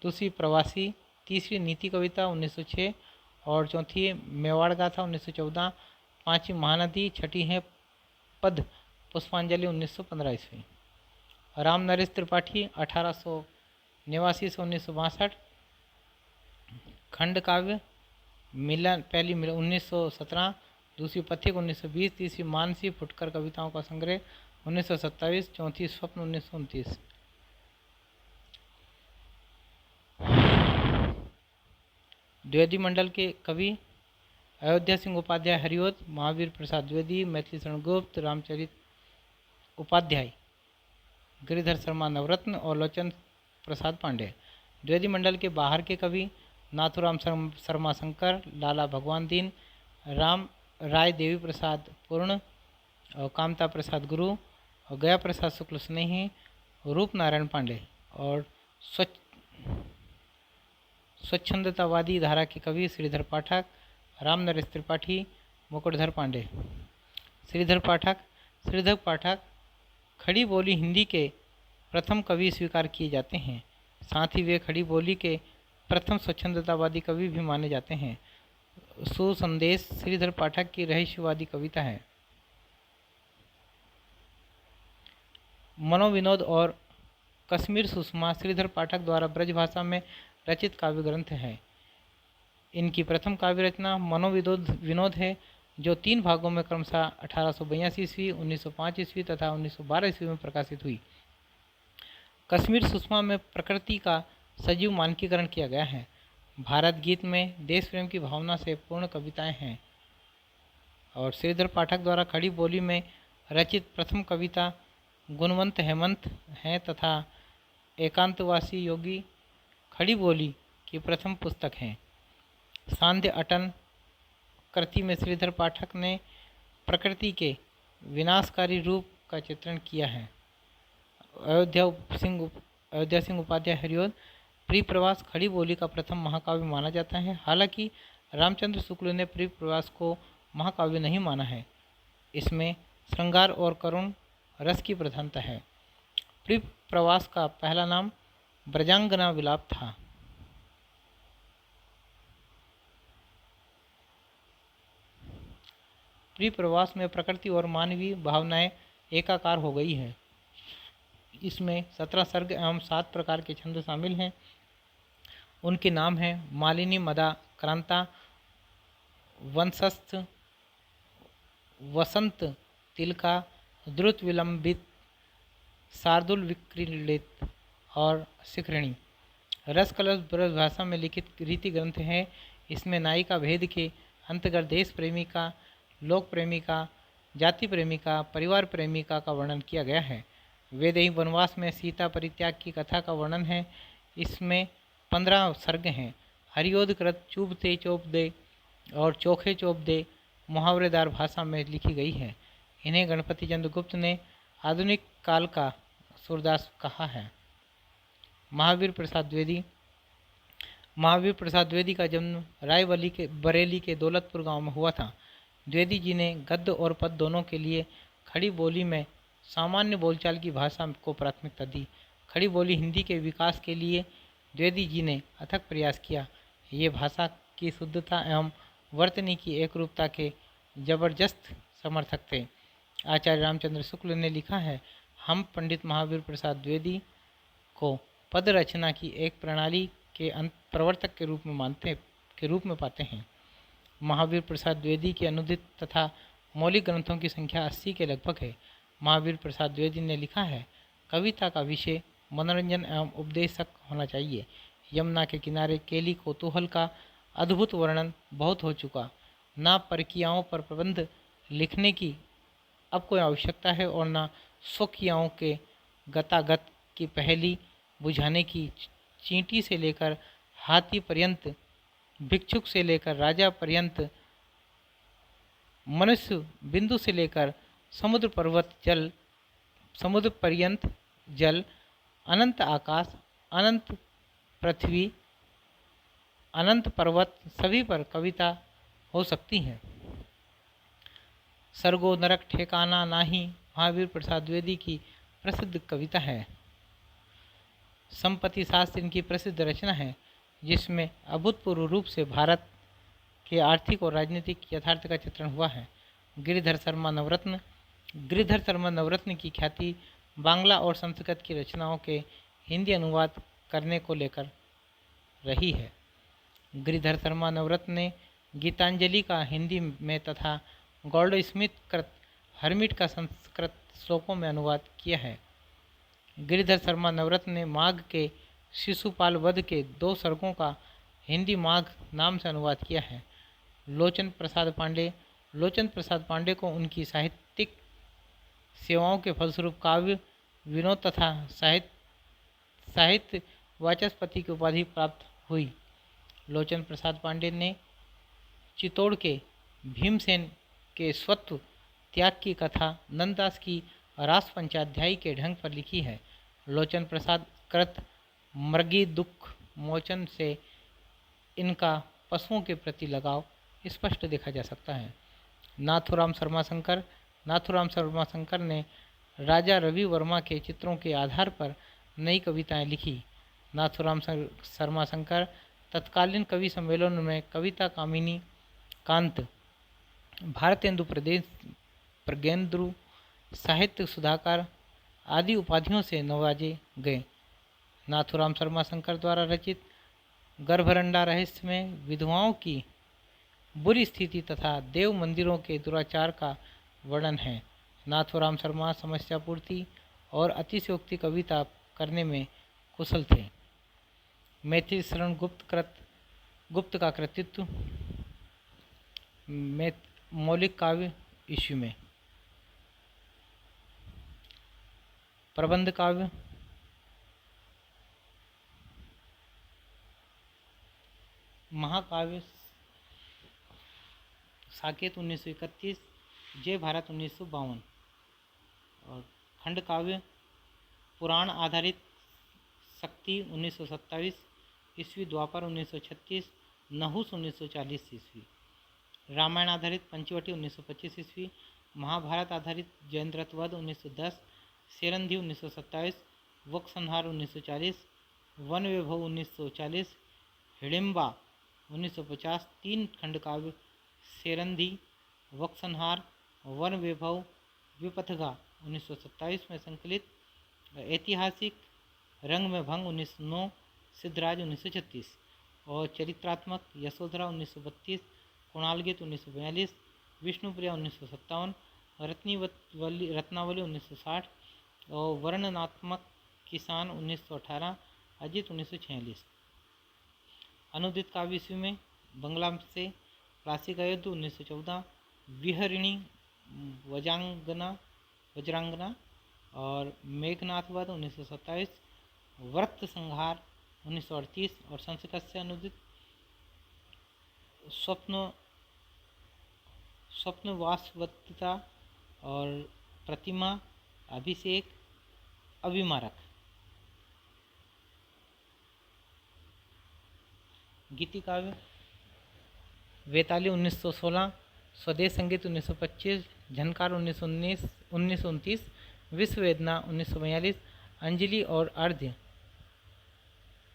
दूसरी प्रवासी, तीसरी नीति कविता 1906 और चौथी मेवाड़ गाथा 1914, पांचवी महानदी, छठी है पद पुष्पांजलि 1915 ईस्वी। राम नरेश त्रिपाठी 1889 से 1962 खंड काव्य मिलन पहली 1917, दूसरी पथिक 1920, तीसरी मानसी फुटकर कविताओं का संग्रह 1927, चौथी स्वप्न 1929। द्विवेदी मंडल के कवि अयोध्या सिंह उपाध्याय हरिओत, महावीर प्रसाद द्विवेदी, मैथिली शरण गुप्त, रामचरित उपाध्याय, गिरिधर शर्मा नवरत्न और लोचन प्रसाद पांडे। द्विवेदी मंडल के बाहर के कवि नाथुराम शर्मा शंकर, लाला भगवान दीन, राय देवी प्रसाद पूर्ण और कामता प्रसाद गुरु और गया प्रसाद शुक्ल स्नेही, रूप नारायण पांडे और स्वच्छंदतावादी धारा के कवि श्रीधर पाठक, राम नरेश त्रिपाठी, मुकुटधर पांडे। श्रीधर पाठक खड़ी बोली हिंदी के प्रथम कवि स्वीकार किए जाते हैं, साथ ही वे खड़ी बोली के प्रथम स्वच्छंदतावादी कवि भी माने जाते हैं। सुसंदेश श्रीधर पाठक की रहस्यवादी कविता है। मनोविनोद और कश्मीर सुषमा श्रीधर पाठक द्वारा ब्रजभाषा में रचित काव्य ग्रंथ है। इनकी प्रथम काव्य रचना मनोविनोद है जो 3 भागों में क्रमशः 1882 ईस्वी, 1905 ईस्वी तथा 1912 ईस्वी में प्रकाशित हुई। कश्मीर सुषमा में प्रकृति का सजीव मानकीकरण किया गया है। भारत गीत में देश प्रेम की भावना से पूर्ण कविताएं हैं और श्रीधर पाठक द्वारा खड़ी बोली में रचित प्रथम कविता गुणवंत हेमंत है तथा एकांतवासी योगी खड़ी बोली की प्रथम पुस्तक है। सांध्य अटन कृति में श्रीधर पाठक ने प्रकृति के विनाशकारी रूप का चित्रण किया है। अयोध्या सिंह उपाध्याय हरिओद प्रिप्रवास खड़ी बोली का प्रथम महाकाव्य माना जाता है। हालांकि रामचंद्र शुक्ल ने प्रिप्रवास को महाकाव्य नहीं माना है। इसमें श्रृंगार और करुण रस की प्रधानता है। प्रिप्रवास का पहला नाम ब्रजांगना विलाप था। प्रिप्रवास में प्रकृति और मानवीय भावनाएं एकाकार हो गई है। इसमें 17 सर्ग एवं 7 प्रकार के छंद शामिल हैं। उनके नाम हैं मालिनी, मदा, क्रांता, वंशस्थ, वसंत, तिलका, द्रुत विलंबित, शार्दुल विक्रीडित और शिखरिणी। रस कलश ब्रज भाषा में लिखित रीति ग्रंथ है। इसमें नायिका भेद के अंतर्गत देश प्रेमिका, लोक प्रेमिका, जाति प्रेमिका, परिवार प्रेमिका का वर्णन किया गया है। वैदेही वनवास में सीता परित्याग की कथा का वर्णन है। इसमें 15 सर्ग हैं। हरिओदकृत चुभते चोप दे और चोखे चोप दे मुहावरेदार भाषा में लिखी गई है। इन्हें गणपति चंद्र गुप्त ने आधुनिक काल का सूरदास कहा है। महावीर प्रसाद द्विवेदी। महावीर प्रसाद द्विवेदी का जन्म रायबली के बरेली के दौलतपुर गांव में हुआ था। द्विवेदी जी ने गद्य और पद दोनों के लिए खड़ी बोली में सामान्य बोलचाल की भाषा को प्राथमिकता दी। खड़ी बोली हिंदी के विकास के लिए द्विवेदी जी ने अथक प्रयास किया। ये भाषा की शुद्धता एवं वर्तनी की एकरूपता के जबरदस्त समर्थक थे। आचार्य रामचंद्र शुक्ल ने लिखा है, हम पंडित महावीर प्रसाद द्विवेदी को पद रचना की एक प्रणाली के प्रवर्तक के रूप में पाते हैं। महावीर प्रसाद द्विवेदी के अनुदित तथा मौलिक ग्रंथों की संख्या 80 के लगभग है। महावीर प्रसाद द्विवेदी ने लिखा है, कविता का विषय मनोरंजन एवं उपदेशक होना चाहिए। यमुना के किनारे केली कौतूहल का अद्भुत वर्णन बहुत हो चुका। ना परकियाओं पर प्रबंध लिखने की अब कोई आवश्यकता है और ना स्वकियाओं के गतागत की पहेली बुझाने की। चींटी से लेकर हाथी पर्यंत, भिक्षुक से लेकर राजा पर्यंत, मनुष्य बिंदु से लेकर समुद्र पर्यंत जल, अनंत आकाश, अनंत पृथ्वी, अनंत पर्वत, सभी पर कविता हो सकती है। सर्गो नरक ठेकाना नाही महावीर प्रसाद द्विवेदी की प्रसिद्ध कविता है। संपत्ति शास्त्र इनकी प्रसिद्ध रचना है, जिसमें अभूतपूर्व रूप से भारत के आर्थिक और राजनीतिक यथार्थ का चित्रण हुआ है। गिरिधर शर्मा नवरत्न की ख्याति बांग्ला और संस्कृत की रचनाओं के हिंदी अनुवाद करने को लेकर रही है। गिरिधर शर्मा नवरत्न ने गीतांजलि का हिंदी में तथा गोल्ड स्मिथ कृत हर्मिट का संस्कृत श्लोकों में अनुवाद किया है। गिरिधर शर्मा नवरत्न ने माघ के शिशुपाल वध के 2 सर्गों का हिंदी माघ नाम से अनुवाद किया है। लोचन प्रसाद पांडे को उनकी साहित्यिक सेवाओं के फलस्वरूप काव्य विनोद तथा साहित्य वाचस्पति की उपाधि प्राप्त हुई। लोचन प्रसाद पांडे ने चित्तौड़ के भीमसेन के स्वत्व त्याग की कथा नंददास की रास पंचाध्यायी के ढंग पर लिखी है। लोचन प्रसाद कृत मृगी दुख मोचन से इनका पशुओं के प्रति लगाव स्पष्ट देखा जा सकता है। नाथुराम शर्मा शंकर ने राजा रवि वर्मा के चित्रों के आधार पर नई कविताएं लिखी। नाथुराम शर्मा शंकर तत्कालीन कवि सम्मेलनों में कविता कामिनी कांत, भारतेंदु प्रगेंद्रु, साहित्य सुधाकर आदि उपाधियों से नवाजे गए। नाथुराम शर्मा शंकर द्वारा रचित गर्भरंडा रहस्य में विधवाओं की बुरी स्थिति तथा देव मंदिरों के दुराचार का वर्णन है। नाथुराम शर्मा समस्या पूर्ति और अतिशयोक्ति कविता करने में कुशल थे। मैथिली शरण गुप्त का कृतित्व मौलिक काव्य ईस्वी में। प्रबंध काव्य महाकाव्य साकेत 1931, जय भारत 1952। और खंड काव्य पुराण आधारित शक्ति 1927 ईस्वी, द्वापर 1936, नहुस 1940 ईस्वी। रामायण आधारित पंचवटी 1925 ईस्वी, महाभारत आधारित जयेंद्र रथ वध 1910, शेरंधी 1927, वकसंहार 1940, वन वैभव 1940, हिडिंबा 1950। तीन खंड काव्य शेरंधी, वकसंहार, वन वैभव, विपथगा 1927 में संकलित। ऐतिहासिक रंग में भंग 1909, सिद्धराज 1936। और चरित्रात्मक यशोधरा 1932, कुणाल गीत 1942, विष्णुप्रिया 1957, रत्नावली 1960 और वर्णनात्मक किसान 1918, अजित 1946। अनुदित काव्य ईस्वी में बंगला से क्लासिक अयुद्ध 1914, विहरिणी वज्रांगना और मेघनाथ वध 1927, व्रत संहार 1938 और संस्कृत से अनुदित स्वप्नवासवत्ता और प्रतिमा, अभिषेक, अभिमारक। गीति काव्य वेताली 1916, स्वदेश संगीत 1925, झनकार 1929, विश्व वेदना 1942, अंजलि और अर्ध्य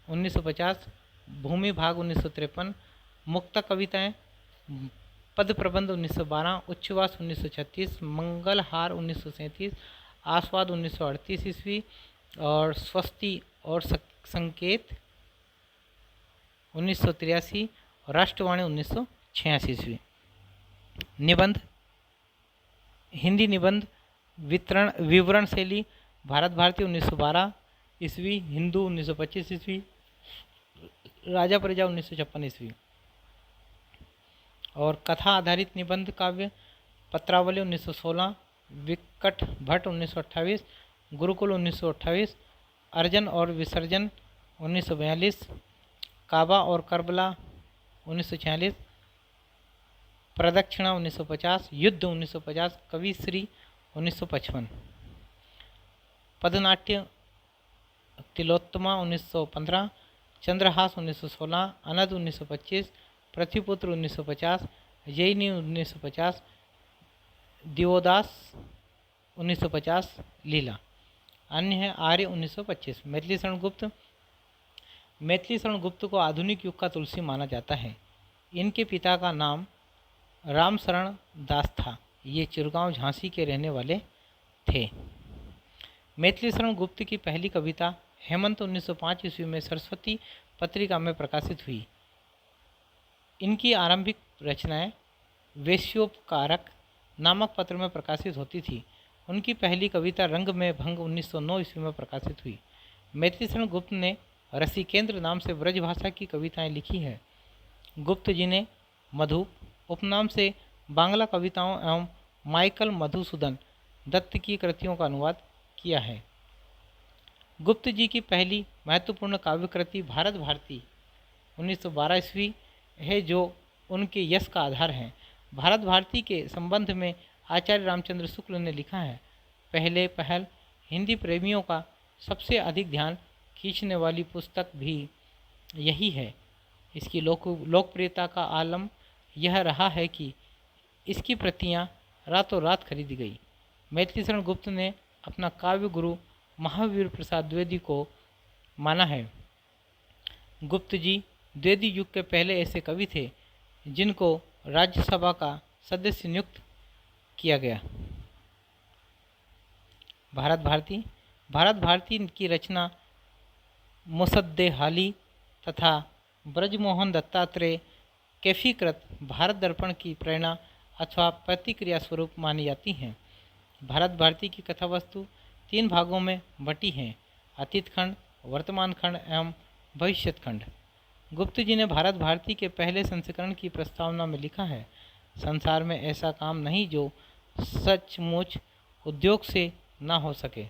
1950, भूमि भाग 1953, मुक्ता कविताएं, पद प्रबंध 1912, उच्छ्वास 1936, मंगलहार 1937, आस्वाद 1938 ईस्वी और स्वस्ति और संकेत 1983 और राष्ट्रवाणी 1986 ईस्वी। निबंध हिंदी निबंध विवरण शैली भारत भारती 1912 ईस्वी, हिंदू 1925 ईस्वी, राजा प्रजा 1956 ईस्वी। और कथा आधारित निबंध काव्य पत्रावली 1916, विकट भट्ट 1928, गुरुकुल 1928, अर्जन और विसर्जन 1942, काबा और करबला 1946, प्रदक्षिणा 1950, युद्ध 1950, कविश्री 1955, पदनाट्य तिलोत्तमा 1915, चंद्रहास 1916, अनद 1925, पृथ्वीपुत्र 1950, जैनी 1950, दिवोदास 1950, लीला। अन्य है आर्य 1925। मैथिली शरण गुप्त को आधुनिक युग का तुलसी माना जाता है। इनके पिता का नाम रामशरण दास था। ये चिरगांव झांसी के रहने वाले थे। मैथिली शरण गुप्त की पहली कविता हेमंत 1905 ईस्वी में सरस्वती पत्रिका में प्रकाशित हुई। इनकी आरंभिक रचनाएं वेश्योपकारक नामक पत्र में प्रकाशित होती थी। उनकी पहली कविता रंग में भंग 1909 ईस्वी में प्रकाशित हुई। मैथिली शरण गुप्त ने रसिकेंद्र नाम से ब्रजभाषा की कविताएं लिखी है। गुप्त जी ने मधु उपनाम से बांग्ला कविताओं एवं माइकल मधुसूदन दत्त की कृतियों का अनुवाद किया है। गुप्त जी की पहली महत्वपूर्ण काव्य कृति भारत भारती 1912 ईस्वी है, जो उनके यश का आधार है। भारत भारती के संबंध में आचार्य रामचंद्र शुक्ल ने लिखा है, पहल हिंदी प्रेमियों का सबसे अधिक ध्यान खींचने वाली पुस्तक भी यही है। इसकी लोकप्रियता का आलम यह रहा है कि इसकी प्रतियां रातों रात खरीदी गई। मैथिली शरण गुप्त ने अपना काव्य गुरु महावीर प्रसाद द्विवेदी को माना है। गुप्त जी द्विवेदी युग के पहले ऐसे कवि थे जिनको राज्यसभा का सदस्य नियुक्त किया गया। भारत भारती की रचना मुसद्देहाली तथा ब्रजमोहन दत्तात्रेय कैफीकृत भारत दर्पण की प्रेरणा अथवा प्रतिक्रिया स्वरूप मानी जाती हैं। भारत भारती की कथा वस्तु 3 भागों में बटी है, अतीत खंड, वर्तमान खंड एवं भविष्यत खंड। गुप्त जी ने भारत भारती के पहले संस्करण की प्रस्तावना में लिखा है, संसार में ऐसा काम नहीं जो सचमुच उद्योग से ना हो सके,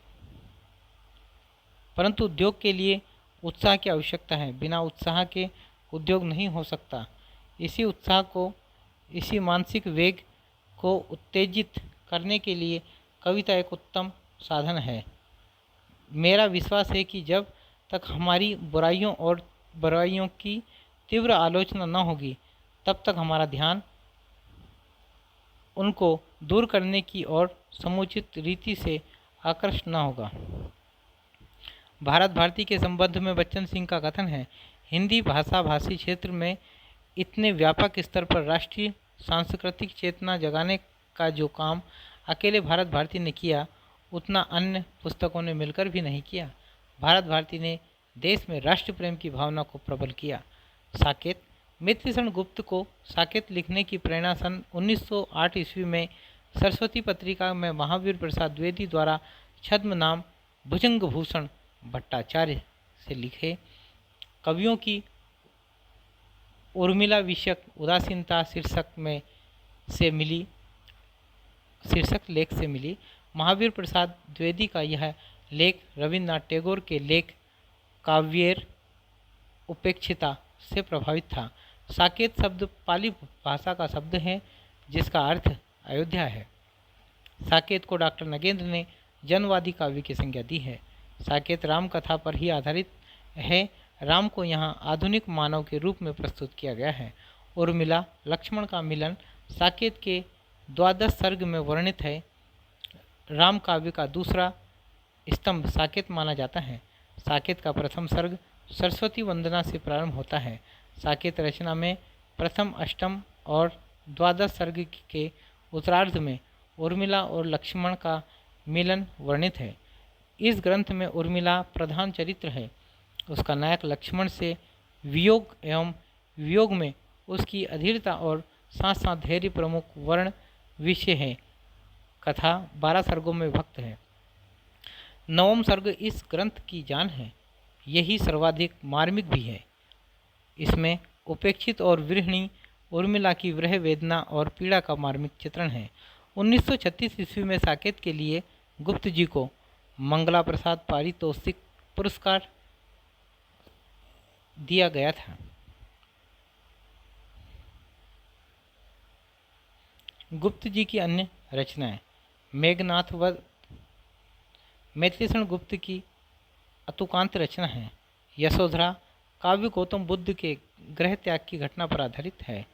परंतु उद्योग के लिए उत्साह की आवश्यकता है। बिना उत्साह के उद्योग नहीं हो सकता। इसी उत्साह को, इसी मानसिक वेग को उत्तेजित करने के लिए कविता एक उत्तम साधन है। मेरा विश्वास है कि जब तक हमारी बुराइयों की तीव्र आलोचना न होगी, तब तक हमारा ध्यान उनको दूर करने की ओर समुचित रीति से आकर्षित न होगा। भारत भारती के संबंध में बच्चन सिंह का कथन है, हिंदी भाषा भाषी क्षेत्र में इतने व्यापक स्तर पर राष्ट्रीय सांस्कृतिक चेतना जगाने का जो काम अकेले भारत भारती ने किया, उतना अन्य पुस्तकों ने मिलकर भी नहीं किया। भारत भारती ने देश में राष्ट्र प्रेम की भावना को प्रबल किया। साकेत मित्रिशरण गुप्त को साकेत लिखने की प्रेरणा सन 1908 ईस्वी में सरस्वती पत्रिका में महावीर प्रसाद द्विवेदी द्वारा छद्म नाम भुजंग भूषण भट्टाचार्य से लिखे कवियों की उर्मिला विषयक उदासीनता शीर्षक लेख से मिली। महावीर प्रसाद द्विवेदी का यह लेख रविन्द्रनाथ टैगोर के लेख काव्येर उपेक्षिता से प्रभावित था। साकेत शब्द पाली भाषा का शब्द है जिसका अर्थ अयोध्या है। साकेत को डॉक्टर नगेंद्र ने जनवादी काव्य की संज्ञा दी है। साकेत राम कथा पर ही आधारित है। राम को यहाँ आधुनिक मानव के रूप में प्रस्तुत किया गया है। उर्मिला लक्ष्मण का मिलन साकेत के 12 सर्ग में वर्णित है। राम काव्य का दूसरा स्तंभ साकेत माना जाता है। साकेत का प्रथम सर्ग सरस्वती वंदना से प्रारंभ होता है। साकेत रचना में प्रथम अष्टम और 12 सर्ग के उत्तरार्ध में उर्मिला और लक्ष्मण का मिलन वर्णित है। इस ग्रंथ में उर्मिला प्रधान चरित्र है। उसका नायक लक्ष्मण से वियोग एवं वियोग में उसकी अधीरता और साथ साथ धैर्य प्रमुख वर्ण विषय है। कथा 12 सर्गों में विभक्त है। 9वां सर्ग इस ग्रंथ की जान है। यही सर्वाधिक मार्मिक भी है। इसमें उपेक्षित और विरहिणी उर्मिला की विरह वेदना और पीड़ा का मार्मिक चित्रण है। 1936 ईस्वी में साकेत के लिए गुप्त जी को मंगला प्रसाद पारितोषिक पुरस्कार दिया गया था। गुप्त जी की अन्य रचनाएं मेघनाथ वध मैथिलीशरण गुप्त की अतुकांत रचना है। यशोधरा काव्य गौतम बुद्ध के गृह त्याग की घटना पर आधारित है।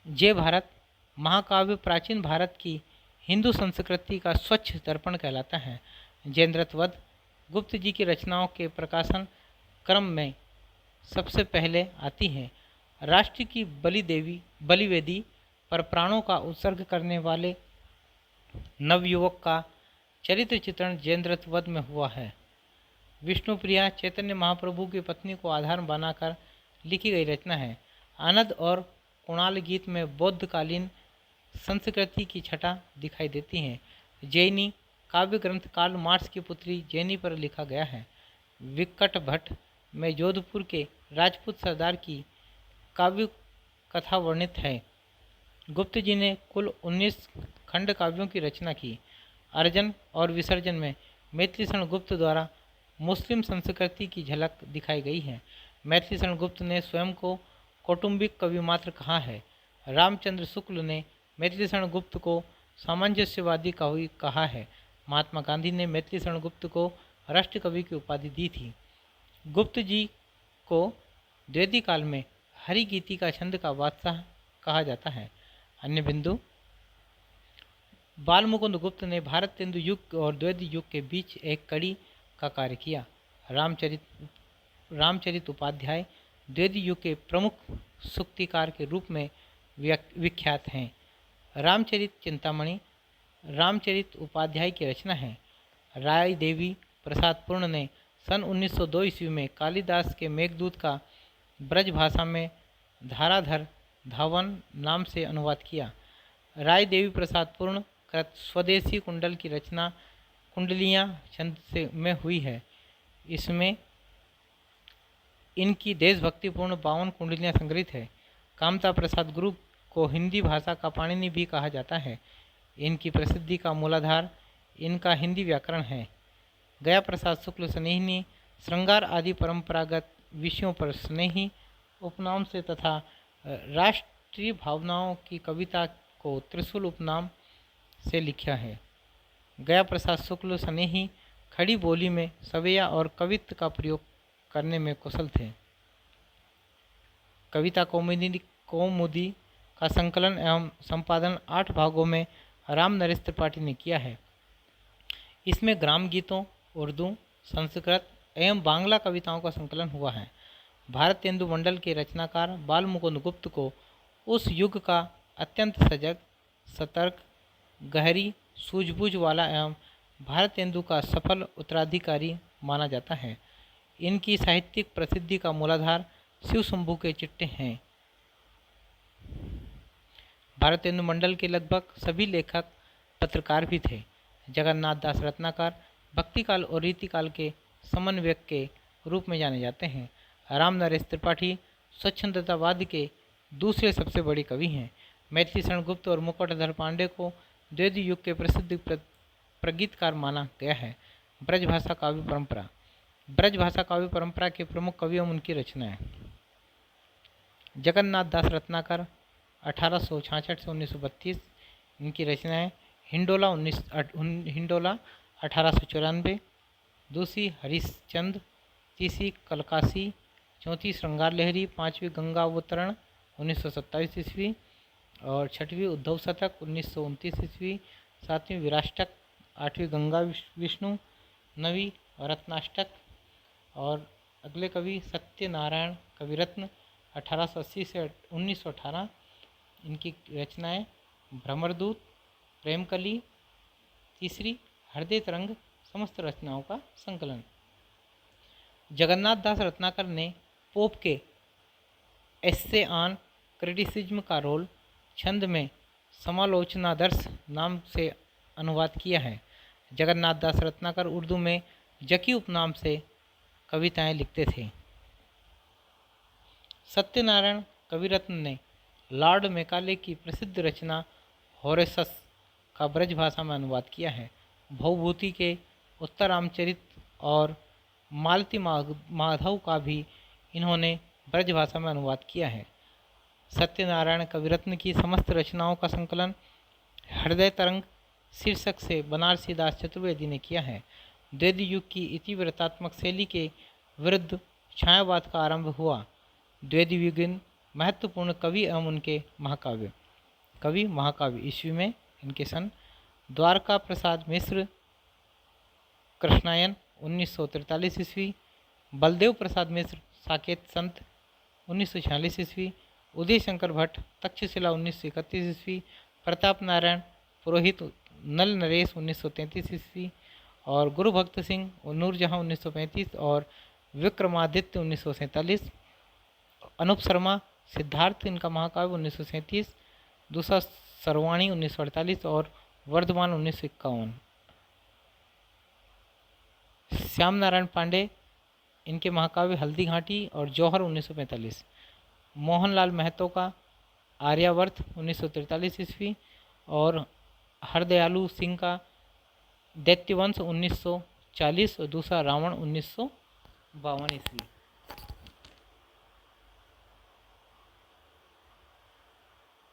जय भारत महाकाव्य प्राचीन भारत की हिंदू संस्कृति का स्वच्छ दर्पण कहलाता है। जयन्द्रथ वध गुप्त जी की रचनाओं के प्रकाशन क्रम में सबसे पहले आती है। राष्ट्र की बलिवेदी पर प्राणों का उत्सर्ग करने वाले नवयुवक का चरित्र चित्रण जयन्द्रथ वध में हुआ है। विष्णुप्रिया चैतन्य महाप्रभु की पत्नी को आधार बनाकर लिखी गई रचना है। आनंद और कुणाल गीत में बौद्धकालीन संस्कृति की छटा दिखाई देती है। जैनी काव्य ग्रंथ कार्ल मार्क्स की पुत्री जैनी पर लिखा गया है। विकट भट्ट में जोधपुर के राजपूत सरदार की काव्य कथा वर्णित है। गुप्त जी ने कुल 19 खंड काव्यों की रचना की। अर्जन और विसर्जन में मैथिलीशरण गुप्त द्वारा मुस्लिम संस्कृति की झलक दिखाई गई है। मैथिलीशरण गुप्त ने स्वयं को कौटुंबिक कवि मात्र कहा है। रामचंद्र शुक्ल ने मैथिलीशरण गुप्त को सामंजस्यवादी कवि कहा है। महात्मा गांधी ने मैथिलीशरण गुप्त को राष्ट्र कवि की उपाधि दी थी। गुप्त जी को द्विवेदी काल में हरिगीति का छंद का बादशाह कहा जाता है। अन्य बिंदु बाल मुकुंद गुप्त ने भारत तेंदु युग और द्विवेदी युग के बीच एक कड़ी का कार्य किया। रामचरित उपाध्याय द्विवेदी युग के प्रमुख सूक्तिकार के रूप में विख्यात हैं। रामचरित चिंतामणि रामचरित उपाध्याय की रचना है। राय देवी प्रसाद पूर्ण ने सन 1902 ईस्वी में कालिदास के मेघदूत का ब्रज भाषा में धाराधर धावन नाम से अनुवाद किया। राय देवी प्रसाद पूर्ण कृत स्वदेशी कुंडल की रचना कुंडलियाँ छंद से में हुई है। इसमें इनकी देशभक्तिपूर्ण 52 कुंडलियाँ संग्रहित है। कामता प्रसाद गुरु को हिंदी भाषा का पाणिनि भी कहा जाता है। इनकी प्रसिद्धि का मूलाधार इनका हिंदी व्याकरण है। गया प्रसाद शुक्ल स्नेहिनी श्रृंगार आदि परंपरागत विषयों पर स्नेही उपनाम से तथा राष्ट्रीय भावनाओं की कविता को त्रिशूल उपनाम से लिखा है। गया प्रसाद शुक्ल स्नेही खड़ी बोली में सवेया और कवित्व का प्रयोग करने में कुशल थे। कविता कौमुदी का संकलन एवं संपादन 8 भागों में राम नरेश त्रिपाठी ने किया है। इसमें ग्राम गीतों, उर्दू, संस्कृत एवं बांग्ला कविताओं का संकलन हुआ है। भारतेंदु मंडल के रचनाकार बाल मुकुंद गुप्त को उस युग का अत्यंत सजग, सतर्क, गहरी सूझबूझ वाला एवं भारतेंदु का सफल उत्तराधिकारी माना जाता है। इनकी साहित्यिक प्रसिद्धि का मूलाधार शिव शंभू के चिट्टे हैं। भारतेंदु मंडल के लगभग सभी लेखक पत्रकार भी थे। जगन्नाथ दास रत्नाकर भक्तिकाल और रीतिकाल के समन्वयक के रूप में जाने जाते हैं। राम नरेश त्रिपाठी स्वच्छंदतावाद के दूसरे सबसे बड़े कवि हैं। मैथिली शरण गुप्त और मुकुटधर पांडे को द्वितीय युग के प्रसिद्ध प्रगीतकार माना गया है। ब्रजभाषा काव्य परंपरा। ब्रजभाषा काव्य परंपरा के प्रमुख कवि एवं उनकी रचनाएं। जगन्नाथ दास रत्नाकर 1866 से 1932, इनकी रचनाएं। हिंडोला 1894, दूसरी हरिश्चंद्र, तीसरी कलकासी, चौथी श्रृंगार लहरी, पांचवी गंगावतरण 1927 ईस्वी और छठवीं उद्धव शतक 1929 ईस्वी, सातवीं विराष्टक, आठवीं गंगा विष्णु, नवीं रत्नाष्टक। और अगले कवि सत्यनारायण कविरत्न 1880 से 1918, इनकी रचनाएं। भ्रमरदूत, प्रेमकली, तीसरी हृदय तरंग, समस्त रचनाओं का संकलन। जगन्नाथ दास रत्नाकर ने पोप के एस्से ऑन क्रिटिसिज्म का रोल छंद में समालोचनादर्श नाम से अनुवाद किया है। जगन्नाथ दास रत्नाकर उर्दू में जकी उपनाम से कविताएं लिखते थे। सत्यनारायण कविरत्न ने लॉर्ड मैकाले की प्रसिद्ध रचना होरेसस का ब्रज भाषा में अनुवाद किया है। भवभूति के उत्तरामचरित और मालती माधव का भी इन्होंने ब्रज भाषा में अनुवाद किया है। सत्यनारायण कविरत्न की समस्त रचनाओं का संकलन हृदय तरंग शीर्षक से बनारसी दास चतुर्वेदी ने किया है। द्वितीय युग की इतिवृत्तात्मक शैली के विरुद्ध छायावाद का आरंभ हुआ। द्वितीय युगीन महत्वपूर्ण कवि एवं उनके महाकाव्य। कवि महाकाव्य ईस्वी में इनके सन। द्वारका प्रसाद मिश्र कृष्णायन 1943 ईस्वी, बलदेव प्रसाद मिश्र साकेत संत 1946 ईस्वी, उदय शंकर भट्ट तक्षशिला 1931 ईस्वी, प्रताप नारायण पुरोहित नल नरेश 1933 ईस्वी और गुरु भक्त सिंह नूरजहाँ 1935 और विक्रमादित्य 1947, अनूप शर्मा सिद्धार्थ इनका महाकाव्य 1937, दूसरा सर्वाणी 1948 और वर्धमान 1951। श्याम नारायण पांडे इनके महाकाव्य हल्दी घाटी और जौहर 1945। मोहनलाल महतो का आर्यावर्त 1943 ईस्वी और हरदयालु सिंह का दैत्यवंश 1940 और दूसरा रावण 1952 ईस्वी।